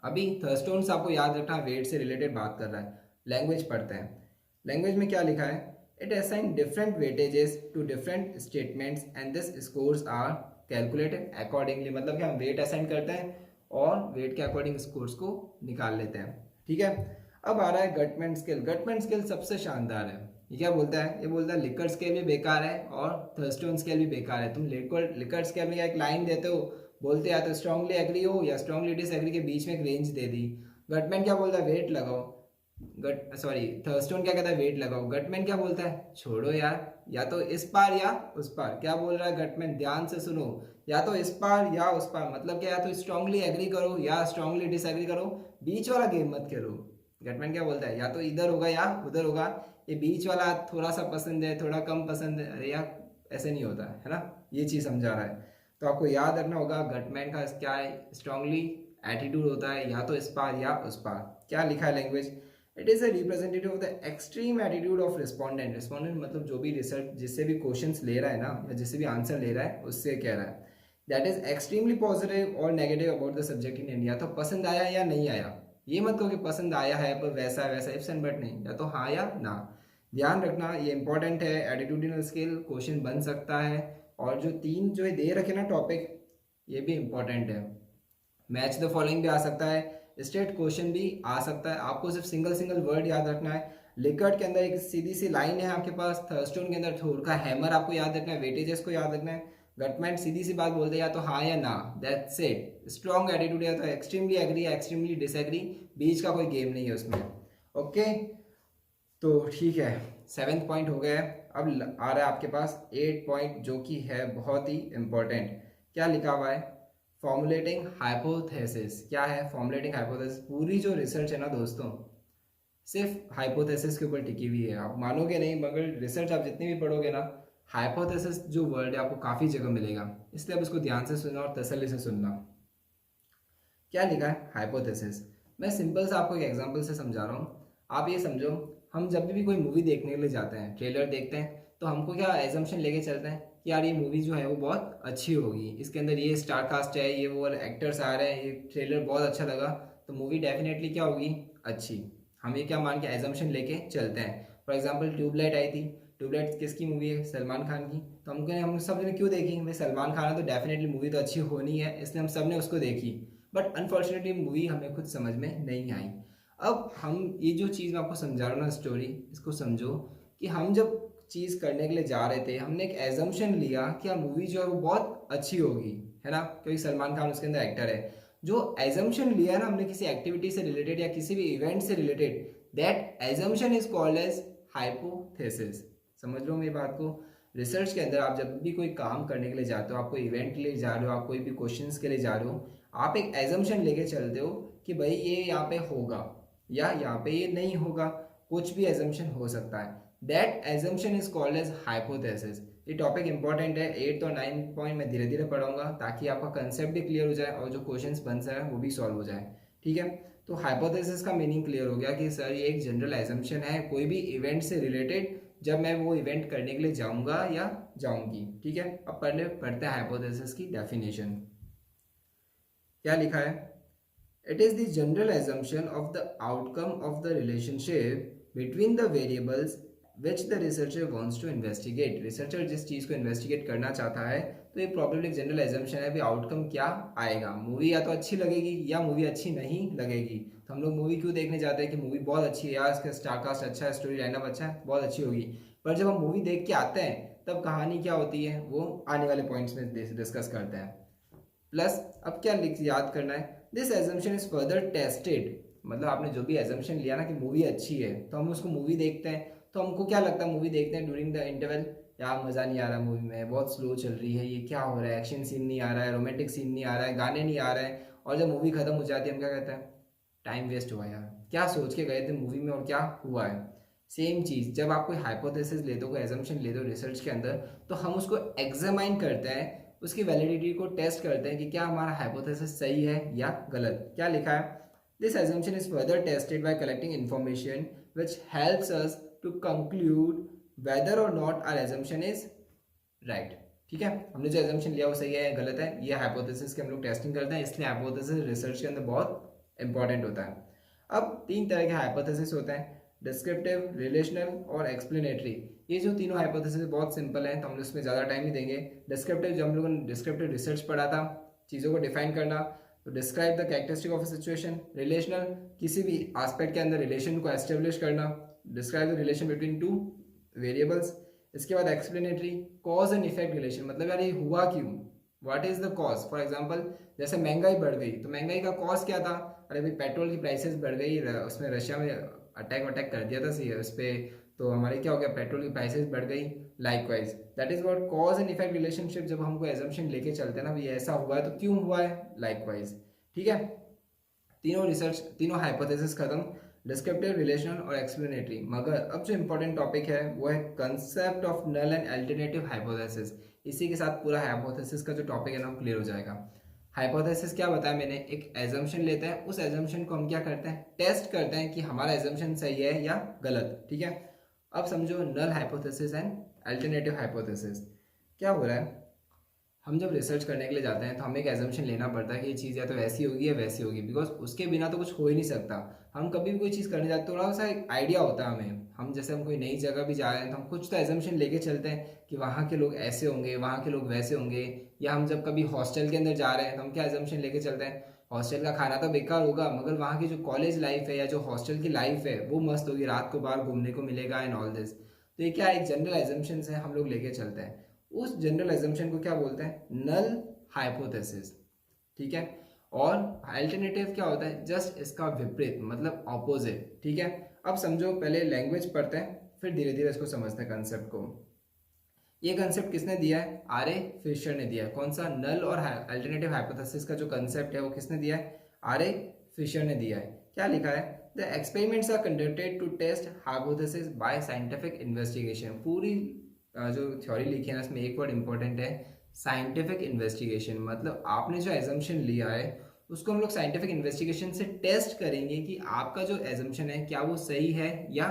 अभी थर्स्टोन्स आपको याद रखना, वेट से रिलेटेड बात कर रहा है। लैंग्वेज पढ़ते हैं। लैंग्वेज में क्या लिखा है, it assign different weightages to different statements and this scores are calculated accordingly. मतलब कि हम वेट असाइन करते हैं और वेट के अकॉर्डिंग स्कोर्स को निकाल लेते हैं। ठीक है, अब आ रहा है गटमैन स्केल। गटमैन स्केल सबसे शानदार है। ये क्या बोलता है, ये बोलता है लिकर्ट स्केल भी बेकार है और थर्स्टोन स्केल भी बेकार है। तुम लिकर्ट स्केल में एक लाइन देते हो, बोलते या तो स्ट्रांगली एग्री हो या स्ट्रांगली डिसएग्री के बीच में एक रेंज दे दी। गटमैन क्या बोलता है, वेट लगाओ। थर्स्टोन क्या कहता है, वेट लगाओ। गटमैन क्या बोलता है, छोड़ो यार, या तो इस पार या उस पार। क्या बोल रहा है गटमैन, ध्यान से सुनो, या तो इस पार या उस पार। मतलब क्या, या तो स्ट्रांगली एग्री करो या स्ट्रांगली डिसएग्री करो, बीच वाला गेम मत खेलो। गटमैन क्या बोलता है, या तो इधर होगा या उधर होगा, ये बीच वाला थोड़ा सा पसंद है, थोड़ा कम पसंद है, अरे यार ऐसे नहीं होता है ना। ये चीज समझा रहा है। तो आपको याद रखना होगा गटमैन का क्या है, स्ट्रांगली एटीट्यूड होता है, या तो इस पार या उस पार। क्या लिखा है language, it is a representative of the extreme attitude of respondent. Respondent मतलब जो भी रिसर्च, जिससे भी क्वेश्चंस ले रहा है ना, या जिससे भी आंसर ले रहा है, उससे कह रहा है दैट इज एक्सट्रीमली पॉजिटिव और negative about the subject in India. तो पसंद आया या नहीं आया, ये मत कहो कि पसंद आया है पर वैसा है वैसा, इफ्स एंड बट नहीं, या तो हाँ या ना। ध्यान रखना, ये इंपॉर्टेंट है। एटीट्यूडिनल स्केल क्वेश्चन बन सकता है। और जो 3 जो दे रखे ना टॉपिक, ये भी इंपॉर्टेंट है। मैच द फॉलोइंग भी आ सकता है, स्टेट क्वेश्चन भी आ सकता है। आपको सिर्फ सिंगल सिंगल वर्ड याद रखना है। लिकर्ट के अंदर एक सीधी सी लाइन है आपके पास, थर्स्टोन के अंदर थोर का हैमर आपको याद रखना है, वेटेजेस को याद रखना है। गटमैन सीधी सी बात बोलते हैं, या तो हाँ या ना, दैट्स इट। स्ट्रॉन्ग एटीट्यूड या तो एक्सट्रीमली एग्री या एक्सट्रीमली डिसएग्री, बीच का कोई गेम नहीं है उसमें। ओके, तो ठीक है, 7th पॉइंट हो गया है। अब आ रहा है आपके पास 8th पॉइंट, जो कि है बहुत ही इंपॉर्टेंट। क्या लिखा हुआ है, फॉर्मुलेटिंग हाइपोथेसिस। क्या है फॉर्मुलेटिंग हाइपोथेसिस, पूरी जो रिसर्च है ना दोस्तों, सिर्फ हाइपोथेसिस के ऊपर टिकी हुई है। आप मानोगे नहीं, मगर रिसर्च आप जितनी भी पढ़ोगे ना, हाइपोथेसिस जो वर्ड है आपको काफ़ी जगह मिलेगा। इसलिए आप इसको ध्यान से सुनना और तसल्ली से सुनना। क्या लिखा है हाइपोथेसिस, मैं सिंपल सा आपको एक एग्जांपल से समझा रहा हूँ। आप ये समझो, हम जब भी कोई मूवी देखने के लिए जाते हैं, ट्रेलर देखते हैं, तो हमको क्या एजम्पशन लेके चलते हैं कि यार ये मूवी जो है वो बहुत अच्छी होगी, इसके अंदर ये स्टार कास्ट है, ये वो एक्टर्स आ रहे हैं, ये ट्रेलर बहुत अच्छा लगा, तो मूवी डेफिनेटली क्या होगी, अच्छी। हम ये क्या मान के एजम्पशन लेके चलते हैं। फॉर एग्जाम्पल ट्यूबलाइट आई थी, ट्यूबलाइट किसकी मूवी है, सलमान खान की। तो हम सब ने क्यों देखी, भाई सलमान खान है तो डेफिनेटली मूवी तो अच्छी होनी है, इसलिए हम सब ने उसको देखी। बट अनफॉर्चुनेटली मूवी हमें खुद समझ में नहीं आई। अब हम ये जो चीज़ मैं आपको समझा रहा हूँ ना स्टोरी, इसको समझो कि हम जब चीज़ करने के लिए जा रहे थे, हमने एक एजम्पशन लिया कि हाँ मूवी जो है वो बहुत अच्छी होगी, है ना, क्योंकि सलमान खान उसके अंदर एक्टर है। जो एजम्पशन लिया ना हमने किसी एक्टिविटी से रिलेटेड या किसी भी इवेंट से related, that assumption is called as hypothesis. समझ लो मेरी बात को। रिसर्च के अंदर आप जब भी कोई काम करने के लिए जाते हो, आप कोई इवेंट के लिए जा रहे हो, आप कोई भी क्वेश्चंस के लिए जा रहे हो, आप एक एजम्पशन लेके चलते हो कि भाई ये यहाँ पे होगा या यहाँ पे ये नहीं होगा, कुछ भी एजम्पशन हो सकता है। That assumption is called as hypothesis. ये टॉपिक इंपॉर्टेंट है, 8th और 9th पॉइंट मैं धीरे धीरे पढ़ाऊंगा ताकि आपका कंसेप्ट भी क्लियर हो जाए और जो क्वेश्चंस बन जाए वो भी सॉल्व हो जाए। ठीक है, तो हाइपोथेसिस का मीनिंग क्लियर हो गया कि सर ये एक जनरल एजम्पशन है कोई भी इवेंट से रिलेटेड, जब मैं वो इवेंट करने के लिए जाऊंगा या जाऊंगी। ठीक है, अब पढ़ते हैं हाइपोथेसिस की डेफिनेशन। क्या लिखा है, it is the general assumption of the outcome of the relationship between the variables which the researcher wants to investigate। Researcher जिस चीज़ को इन्वेस्टिगेट करना चाहता है, तो ये प्रॉब्लम एक जनरल एजम्पशन है भी आउटकम क्या आएगा। मूवी या तो अच्छी लगेगी या मूवी अच्छी नहीं लगेगी। तो हम लोग मूवी क्यों देखने जाते हैं कि मूवी बहुत अच्छी है यार, इसका स्टार कास्ट अच्छा है, स्टोरी लाइनअप अच्छा है, बहुत अच्छी होगी। पर जब हम मूवी देख के आते हैं तब कहानी क्या होती है वो आने वाले पॉइंट्स में डिस्कस करते हैं। प्लस अब क्या याद करना है, this assumption is further tested. मतलब आपने जो भी एजम्पशन लिया ना कि मूवी अच्छी है, तो हम उसको मूवी देखते हैं तो हमको क्या लगता है मूवी देखते हैं ड्यूरिंग द इंटरवल, यार मज़ा नहीं आ रहा मूवी में, बहुत स्लो चल रही है, ये क्या हो रहा है, एक्शन सीन नहीं आ रहा है, रोमांटिक सीन नहीं आ रहा है, गाने नहीं आ रहे हैं। और जब मूवी खत्म हो जाती है हम क्या कहते हैं, टाइम वेस्ट हुआ यार, क्या सोच के गए थे मूवी में और क्या हुआ है। सेम चीज़ जब आप कोई हाइपोथेसिस लेते हो, कोई एजम्पशन लेते हो रिसर्च के अंदर, तो हम उसको एग्जामाइन करते हैं, उसकी वैलिडिटी को टेस्ट करते हैं कि क्या हमारा हाइपोथेसिस सही है या गलत। क्या लिखा है, this assumption is further tested by collecting information which helps us to conclude whether और not our assumption is right. ठीक है, हमने जो एजम्पशन लिया वो सही है या गलत है, ये हाइपोथेसिस की हम लोग टेस्टिंग करते हैं, इसलिए हाइपोथेसिस रिसर्च के अंदर बहुत इंपॉर्टेंट होता है। अब तीन तरह के हाइपोथेसिस होते हैं, डिस्क्रिप्टिव, रिलेशनल और एक्सप्लेनेटरी। ये जो तीनों हाइपोथेसिस बहुत सिंपल हैं, तो हम लोग इसमें ज़्यादा टाइम नहीं देंगे। डिस्क्रिप्टिव, जब हम लोगों ने डिस्क्रिप्टिव रिसर्च पढ़ा था, चीज़ों को डिफाइन करना, तो describe the characteristic of a situation. Relational, किसी भी एस्पेक्ट के अंदर रिलेशन को एस्टेब्लिश करना, describe the relation between two variables. इसके बाद explanatory, cause and effect relation, मतलब यार ये हुआ क्यों, what is the cause. For example जैसे महंगाई बढ़ गई, तो महंगाई का कॉज क्या था, अरे भाई पेट्रोल की प्राइसेस बढ़ गई, उसमें रशिया में अटैक कर दिया था सी उस पर, तो हमारे क्या हो गया, पेट्रोल की प्राइसेस बढ़ गई। Likewise that is what cause and effect relationship, जब हमको एजम्पशन लेके चलते हैं ना, ये ऐसा हुआ है तो क्यों हुआ है, लाइकवाइज। ठीक है, तीनों रिसर्च, तीनों हाइपोथेसिस खत्म, डिस्क्रिप्टिव, रिलेशनल और एक्सप्लेनेटरी। मगर अब जो इंपॉर्टेंट टॉपिक है वो है concept of null and alternative hypothesis. इसी के साथ पूरा हाइपोथेसिस का जो टॉपिक है ना वो क्लियर हो जाएगा। हाइपोथेसिस क्या बताया मैंने, एक एजम्पशन लेते हैं, उस एजम्पशन को हम क्या करते हैं, टेस्ट करते हैं कि हमारा एजम्पशन सही है या गलत। ठीक है, अब समझो null hypothesis and alternative hypothesis. क्या हो रहा है, हम जब रिसर्च करने के लिए जाते हैं तो हमें एक एजम्पशन लेना पड़ता है कि ये चीज़ या तो ऐसी होगी या वैसी होगी, बिकॉज उसके बिना तो कुछ हो ही नहीं सकता। हम कभी भी कोई चीज़ करने जाते थोड़ा सा एक आइडिया होता है हमें, हम जैसे हम कोई नई जगह भी जा रहे हैं तो हम कुछ तो एजम्पशन लेके चलते हैं कि वहाँ के लोग ऐसे होंगे, वहाँ के लोग वैसे होंगे। या हम जब कभी हॉस्टल के अंदर जा रहे हैं तो हम क्या एजम्पशन लेके चलते हैं, हॉस्टल का खाना तो बेकार होगा मगर वहाँ की जो कॉलेज लाइफ है या जो हॉस्टल की लाइफ है वो मस्त होगी, रात को बाहर घूमने को मिलेगा एंड ऑल दिस। तो ये क्या एक जनरल एजम्पशन है, हम लोग लेके चलते हैं। उस जनरल एजम्पशन को क्या बोलते हैं, नल हाइपोथेसिस। ठीक है, और अल्टरनेटिव क्या होता है, जस्ट इसका विपरीत, मतलब ऑपोजिट। ठीक है, अब समझो पहले लैंग्वेज पढ़ते हैं फिर धीरे धीरे इसको समझते हैं कंसेप्ट को। ये कंसेप्ट किसने दिया है, आर ए फिशर ने दिया है। कौन सा, नल और अल्टरनेटिव हाइपोथेसिस का जो कंसेप्ट है वो किसने दिया है, आर ए फिशर ने दिया है। क्या लिखा है, the experiments are conducted to test hypothesis by scientific investigation. पूरी जो थ्योरी लिखी है ना इसमें एक वर्ड इंपॉर्टेंट है, साइंटिफिक इन्वेस्टिगेशन। मतलब आपने जो एजम्पशन लिया है उसको हम लोग साइंटिफिक इन्वेस्टिगेशन से टेस्ट करेंगे कि आपका जो एजम्पशन है क्या वो सही है या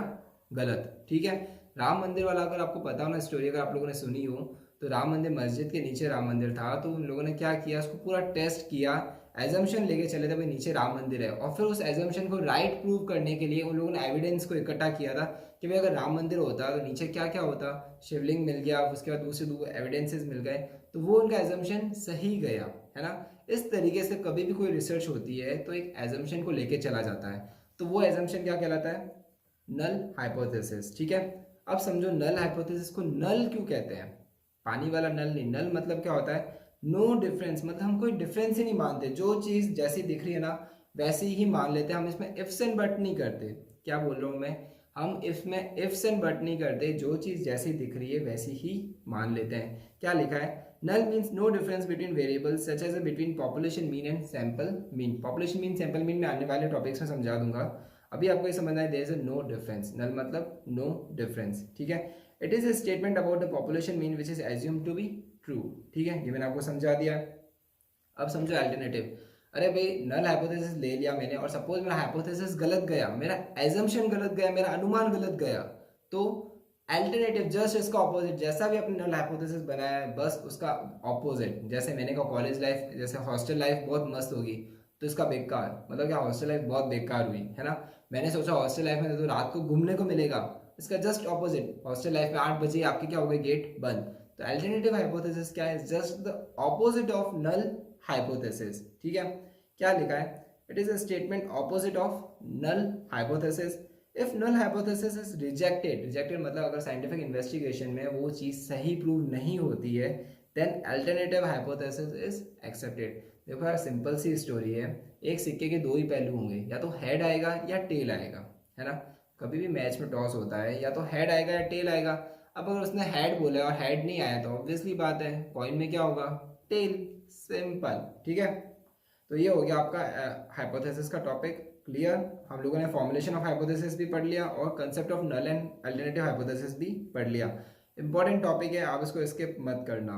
गलत। ठीक है, राम मंदिर वाला अगर आपको पता हो ना स्टोरी, अगर आप लोगों ने सुनी हो, तो राम मंदिर, मस्जिद के नीचे राम मंदिर था, तो उन लोगों ने क्या किया, उसको पूरा टेस्ट किया, एजम्पशन लेके चले थे भाई नीचे राम मंदिर है, और फिर उस एजम्पशन को राइट प्रूव करने के लिए उन लोगों ने एविडेंस को इकट्ठा किया था कि भाई अगर राम मंदिर होता तो नीचे क्या क्या होता, शिवलिंग मिल गया, उसके बाद दूसरे दो एविडेंसेस मिल गए, तो वो उनका एजम्पशन सही गया, है ना। इस तरीके से कभी भी कोई रिसर्च होती है तो एक एजम्पशन को लेके चला जाता है, तो वो एजम्पशन क्या कहलाता है, नल हाइपोथेसिस। ठीक है, अब समझो नल हाइपोथेसिस को नल क्यों कहते हैं, पानी वाला नल नहीं, नल मतलब क्या होता है, नो डिफरेंस, मतलब हम कोई डिफरेंस ही नहीं मानते, जो चीज़ जैसी दिख रही है ना वैसी ही मान लेते हैं, हम इसमें इफ्स एंड बट नहीं करते। क्या बोल रहा हूँ मैं, हम इसमें इफ्स एंड बट नहीं करते, जो चीज़ जैसी दिख रही है वैसी ही मान लेते हैं। क्या लिखा है, null means no difference between variables such as between population mean and sample mean. Population mean, sample mean मैं आने वाले टॉपिक्स में समझा दूंगा, अभी आपको ये समझना है, there is a no difference, null मतलब नो डिफरेंस। ठीक है, it is a statement about the population mean which is assumed to be true. ठीक है, ये मैंने आपको समझा दिया। अब समझो अल्टरनेटिव, अरे भाई नल हाइपोथेसिस ले लिया मैंने और सपोज मेरा हाइपोथेसिस गलत गया, मेरा एजम्पशन गलत गया, मेरा अनुमान गलत गया, तो अल्टरनेटिव जस्ट इसका ऑपोजिट, जैसा भी अपने नल हाइपोथेसिस बनाया है बस उसका ऑपोजिट। जैसे मैंने कहा कॉलेज लाइफ, जैसे हॉस्टल लाइफ बहुत मस्त होगी, तो इसका बेकार, मतलब क्या हॉस्टल लाइफ बहुत बेकार हुई, है ना। मैंने सोचा हॉस्टल लाइफ में तो रात को घूमने को मिलेगा, इसका जस्ट ऑपोजिट, हॉस्टल लाइफ में 8 बजे आपके क्या हो गए, गेट बंद। तो अल्टरनेटिव हाइपोथेसिस क्या है, just the opposite of null hypothesis. ठीक है, क्या लिखा है, it is a statement opposite of null hypothesis. If null hypothesis is rejected, rejected मतलब अगर साइंटिफिक इन्वेस्टिगेशन में वो चीज सही प्रूव नहीं होती है, then alternative hypothesis is accepted. देखो यार सिंपल सी स्टोरी है, एक सिक्के के दो ही पहलू होंगे, या तो हेड आएगा या टेल आएगा, है ना। कभी भी मैच में टॉस होता है या तो हेड आएगा या टेल आएगा। अब अगर उसने हेड बोला और हेड नहीं आया तो ऑब्वियसली बात है कॉइन में क्या होगा, टेल। सिंपल, ठीक है। तो ये हो गया आपका हाइपोथेसिस का टॉपिक क्लियर। हम लोगों ने फॉर्मुलेशन ऑफ हाइपोथेसिस भी पढ़ लिया और concept of null and alternative hypothesis भी पढ़ लिया। इंपॉर्टेंट टॉपिक है, आप इसको स्किप मत करना।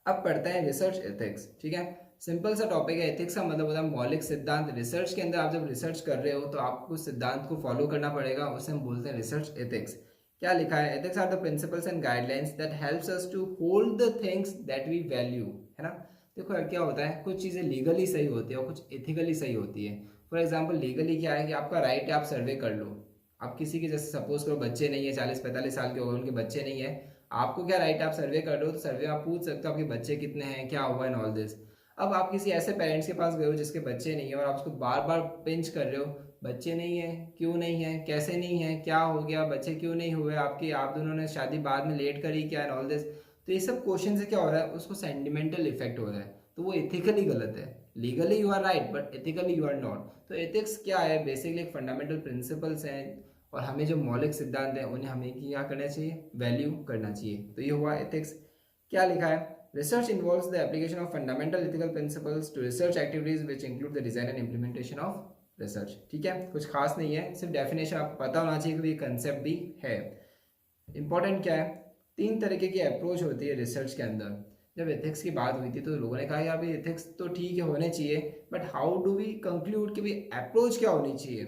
अब पढ़ते हैं रिसर्च एथिक्स, ठीक है। सिंपल सा टॉपिक है। एथिक्स का मतलब होता है मौलिक सिद्धांत। रिसर्च के अंदर आप जब रिसर्च कर रहे हो तो आपको सिद्धांत को फॉलो करना पड़ेगा, उसे हम बोलते हैं रिसर्च एथिक्स। क्या लिखा है, ethics are the principles and guidelines that helps us to hold the things that we value, है ना। देखो यार क्या होता है, कुछ चीज़ें लीगली सही होती है और कुछ एथिकली सही होती है। फॉर एग्जाम्पल लीगली क्या है कि आपका राइट है, आप सर्वे कर लो। आप किसी के जैसे सपोज करो बच्चे नहीं है, 40-45 साल के हो गए, उनके बच्चे नहीं है, आपको क्या राइट है, आप सर्वे कर रहे हो तो सर्वे आप पूछ सकते हो आपके बच्चे कितने हैं, क्या हुआ एंड ऑल दिस। अब आप किसी ऐसे पेरेंट्स के पास गए हो जिसके बच्चे नहीं है और आप उसको बार बार पिंच कर रहे हो, बच्चे नहीं है, क्यों नहीं है, कैसे नहीं है, क्या हो गया, बच्चे क्यों नहीं हुए आपकी, आप दोनों ने शादी बाद में लेट करी क्या एंड ऑल दिस। तो ये सब क्वेश्चन से क्या हो रहा है, उसको सेंटिमेंटल इफेक्ट हो रहा है, तो वो एथिकली गलत है। Legally you are right but ethically you are not. तो एथिक्स क्या है, बेसिकली एक फंडामेंटल प्रिंसिपल्स हैं और हमें जो मौलिक सिद्धांत हैं उन्हें हमें क्या करना चाहिए, वैल्यू करना चाहिए। तो ये हुआ एथिक्स। क्या लिखा है, research involves the application of fundamental ethical principles to research activities which include the design and implementation of research. ठीक है, कुछ खास नहीं है, सिर्फ डेफिनेशन आपको पता होना चाहिए कि ये कंसेप्ट भी है। इंपॉर्टेंट क्या है, 3 तरीके की अप्रोच होती है रिसर्च के अंदर। जब एथिक्स की बात हुई थी तो लोगों ने कहा यार भाई एथिक्स तो ठीक है होने चाहिए, but how do we conclude कि भाई अप्रोच क्या होनी चाहिए।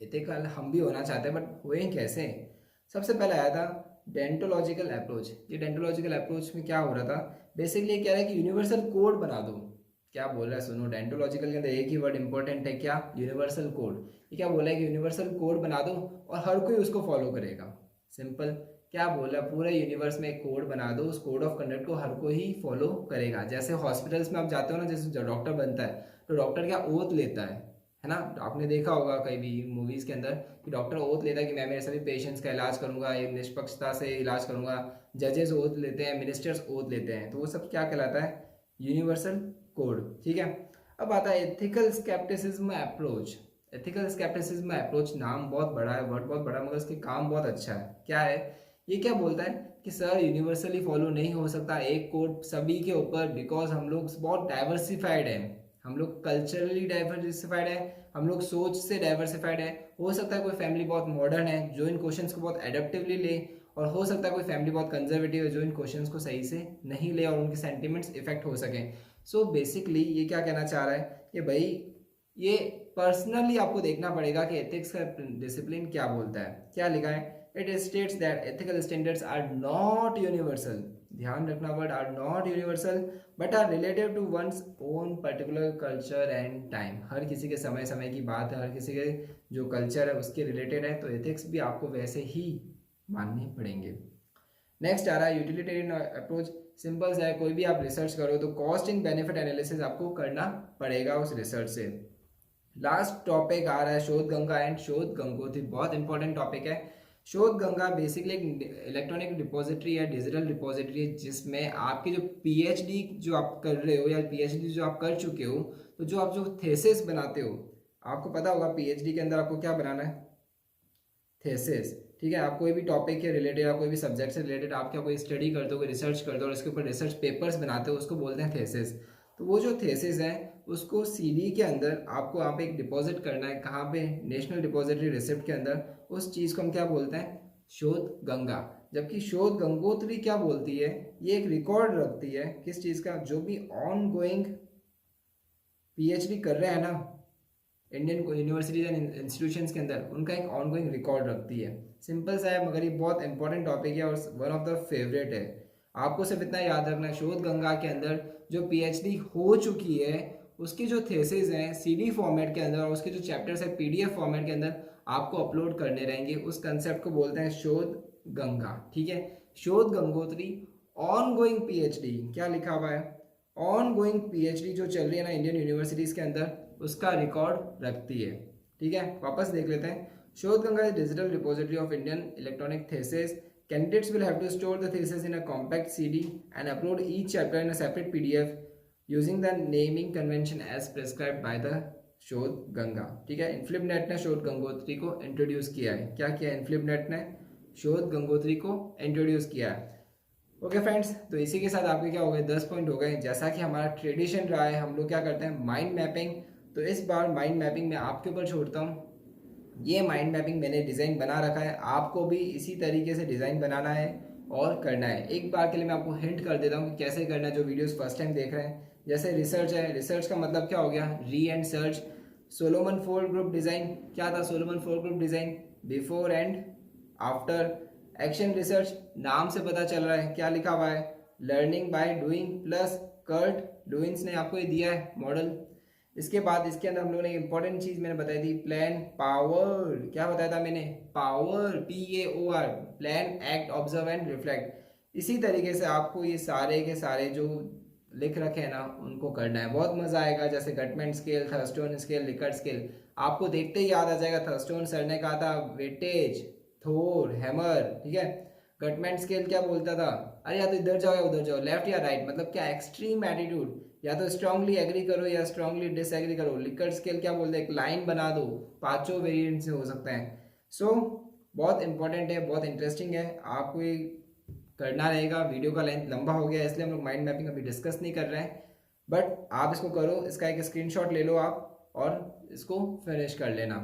एथिकल हम भी होना चाहते हैं बट हुए कैसे। सबसे पहले आया था डेंटोलॉजिकल अप्रोच। ये डेंटोलॉजिकल अप्रोच में क्या हो रहा था, बेसिकली ये कह रहा है कि यूनिवर्सल कोड बना दो। क्या बोल रहा है सुनो, डेंटोलॉजिकल के अंदर एक ही वर्ड इंपॉर्टेंट है, क्या, यूनिवर्सल कोड। ये क्या बोल रहा है कि यूनिवर्सल कोड बना दो और हर कोई उसको फॉलो करेगा। सिंपल, क्या बोल रहा है, पूरे यूनिवर्स में एक कोड बना दो, उस कोड ऑफ कंडक्ट को हर कोई ही फॉलो करेगा। जैसे हॉस्पिटल्स में आप जाते हो ना, जैसे डॉक्टर बनता है तो डॉक्टर क्या ओथ लेता है ना। आपने देखा होगा कई भी मूवीज के अंदर कि डॉक्टर ओथ लेता है कि मैं मेरे सभी पेशेंट्स का इलाज करूंगा, एक निष्पक्षता से इलाज करूंगा। जजेस ओथ लेते हैं, मिनिस्टर्स ओथ लेते हैं, तो वो सब क्या कहलाता है, यूनिवर्सल कोड। ठीक है, अब आता है ethical scepticism approach. Ethical scepticism approach, नाम बहुत बड़ा है, वर्ड बहुत बड़ा, मगर उसके काम बहुत अच्छा है। क्या है, ये क्या बोलता है कि सर यूनिवर्सली फॉलो नहीं हो सकता एक कोड सभी के ऊपर, बिकॉज हम लोग बहुत डाइवर्सिफाइड है, हम लोग कल्चरली डाइवर्सिफाइड है, हम लोग सोच से डाइवर्सिफाइड है। हो सकता है कोई फैमिली बहुत मॉडर्न है जो इन क्वेश्चंस को बहुत एडेप्टिवली ले, और हो सकता है कोई फैमिली बहुत कंजर्वेटिव है जो इन क्वेश्चंस को सही से नहीं ले और उनके सेंटिमेंट्स इफेक्ट हो सकें। सो बेसिकली ये क्या कहना चाह रहा है कि भाई ये पर्सनली आपको देखना पड़ेगा कि एथिक्स का डिसिप्लिन क्या बोलता है। क्या लिखा है, it states that ethical standards are not universal, ध्यान रखना word are not universal, but are related to one's own particular culture and time. हर किसी के समय समय की बात है, हर किसी के जो कल्चर है उसके रिलेटेड है, तो एथिक्स भी आपको वैसे ही मानने पड़ेंगे। नेक्स्ट आ रहा है यूटिलिटेरियन अप्रोच। सिंपल सा है, कोई भी आप रिसर्च करो तो कॉस्ट एंड बेनिफिट एनालिसिस आपको करना पड़ेगा उस रिसर्च से। लास्ट टॉपिक आ रहा है शोध गंगा एंड शोध गंगोत्री, बहुत इंपॉर्टेंट टॉपिक है। शोध गंगा बेसिकली एक इलेक्ट्रॉनिक डिपॉजिटरी है, डिजिटल डिपॉजिटरी है, जिसमें आपकी जो पीएचडी जो आप कर रहे हो या पीएचडी जो आप कर चुके हो, तो जो आप जो थेसिस बनाते हो, आपको पता होगा पीएचडी के अंदर आपको क्या बनाना है, थेसिस। ठीक है, आप कोई भी टॉपिक के रिलेटेड या कोई भी सब्जेक्ट से रिलेटेड आप क्या कोई स्टडी करते हो, कोई रिसर्च करते हो और इसके ऊपर रिसर्च पेपर्स बनाते हो, उसको बोलते हैं थेसिस। तो वो जो थेसिस है उसको सीडी के अंदर आपको वहाँ पे एक डिपॉजिट करना है, कहाँ पे, नेशनल डिपॉजिटरी रिसिप्ट के अंदर। उस चीज़ को हम क्या बोलते हैं, शोध गंगा। जबकि शोध गंगोत्री क्या बोलती है, ये एक रिकॉर्ड रखती है किस चीज़ का, जो भी ऑन गोइंग पीएचडी कर रहे हैं ना इंडियन यूनिवर्सिटीज एंड इंस्टीट्यूशंस के अंदर, उनका एक ऑनगोइंग रिकॉर्ड रखती है। सिंपल सा है मगर ये बहुत इंपॉर्टेंट टॉपिक है और वन ऑफ द फेवरेट है। आपको सिर्फ इतना याद रखना है, शोध गंगा के अंदर जो पीएचडी हो चुकी है उसकी जो थेसिस हैं सीडी फॉर्मेट के अंदर और उसके जो चैप्टर्स है पीडीएफ फॉर्मेट के अंदर आपको अपलोड करने रहेंगे। उस कंसेप्ट को बोलते हैं शोध गंगा। ठीक है, शोध गंगोत्री ऑन गोइंग पीएचडी, क्या लिखा हुआ है, ऑन गोइंग पीएचडी जो चल रही है ना इंडियन यूनिवर्सिटीज़ के अंदर, उसका रिकॉर्ड रखती है। ठीक है, वापस देख लेते हैं। शोध Ganga is digital repository of Indian electronic thesis. Candidates will have to store the thesis in a compact CD and upload each chapter in a separate PDF using the naming convention as prescribed by the शोध गंगा। ठीक है, इनफिलिप net ने शोध गंगोत्री को introduce किया है। क्या किया इनफिलिप नेट ने? शोध गंगोत्री को इंट्रोड्यूस किया है। ओके फ्रेंड्स, तो इसी के साथ आपके क्या हो गए, 10 पॉइंट हो गए। जैसा कि हमारा ट्रेडिशन रहा है, हम लोग क्या करते हैं, माइंड मैपिंग। तो इस बार माइंड मैपिंग मैं आपके ऊपर छोड़ता हूँ। ये माइंड मैपिंग मैंने डिज़ाइन बना रखा है, आपको भी इसी तरीके से डिज़ाइन बनाना है और करना है। एक बार के लिए मैं आपको हिंट कर देता हूँ कि कैसे करना है, जो वीडियोस फर्स्ट टाइम देख रहे हैं। जैसे रिसर्च है, रिसर्च का मतलब क्या हो गया, री and search. Solomon four group design, क्या था Solomon four group design, before and after. Action research, नाम से पता चल रहा है क्या लिखा हुआ है, learning by doing plus Kurt Lewis ने आपको ये दिया है मॉडल। इसके बाद इसके अंदर हम लोगों ने इंपॉर्टेंट चीज मैंने बताई थी, प्लान पावर। क्या बताया था मैंने, power, PAOR, plan act observe and reflect. इसी तरीके से आपको ये सारे के सारे जो लिख रखे हैं ना, उनको करना है। बहुत मजा आएगा। जैसे Guttman scale, Thurstone scale, Likert scale, आपको देखते ही याद आ जाएगा। थर्स्टोन सर ने कहा था वेटेज, थोर, हैमर। ठीक है, गटमैन स्केल क्या बोलता था, अरे या तो इधर जाओ या उधर जाओ, लेफ्ट या राइट, मतलब क्या एक्सट्रीम एटीट्यूड, या तो स्ट्रांगली एग्री करो या स्ट्रांगली डिसएग्री करो। लिकर्ट स्केल क्या बोलते हैं, एक लाइन बना दो, पांचों वेरिएंट से हो सकते हैं। सो बहुत इंपॉर्टेंट है, बहुत इंटरेस्टिंग है, आपको ये करना रहेगा। वीडियो का लेंथ लंबा हो गया, इसलिए हम लोग माइंड मैपिंग अभी डिस्कस नहीं कर रहे हैं, बट आप इसको करो। इसका एक स्क्रीनशॉट ले लो आप और इसको फिनिश कर लेना।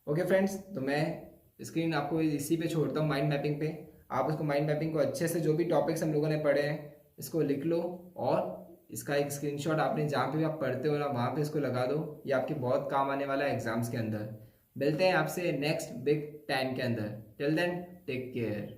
ओके फ्रेंड्स, तो मैं स्क्रीन आपको इसी पे छोड़ता हूँ, माइंड मैपिंग पे। आप उसको माइंड मैपिंग को अच्छे से, जो भी टॉपिक्स हम लोगों ने पढ़े हैं, इसको लिख लो और इसका एक स्क्रीनशॉट आपने जहाँ पे भी आप पढ़ते हो ना, वहाँ पे इसको लगा दो। ये आपके बहुत काम आने वाला है एग्जाम्स के अंदर। मिलते हैं आपसे नेक्स्ट बिग टाइम के अंदर। Till then take care.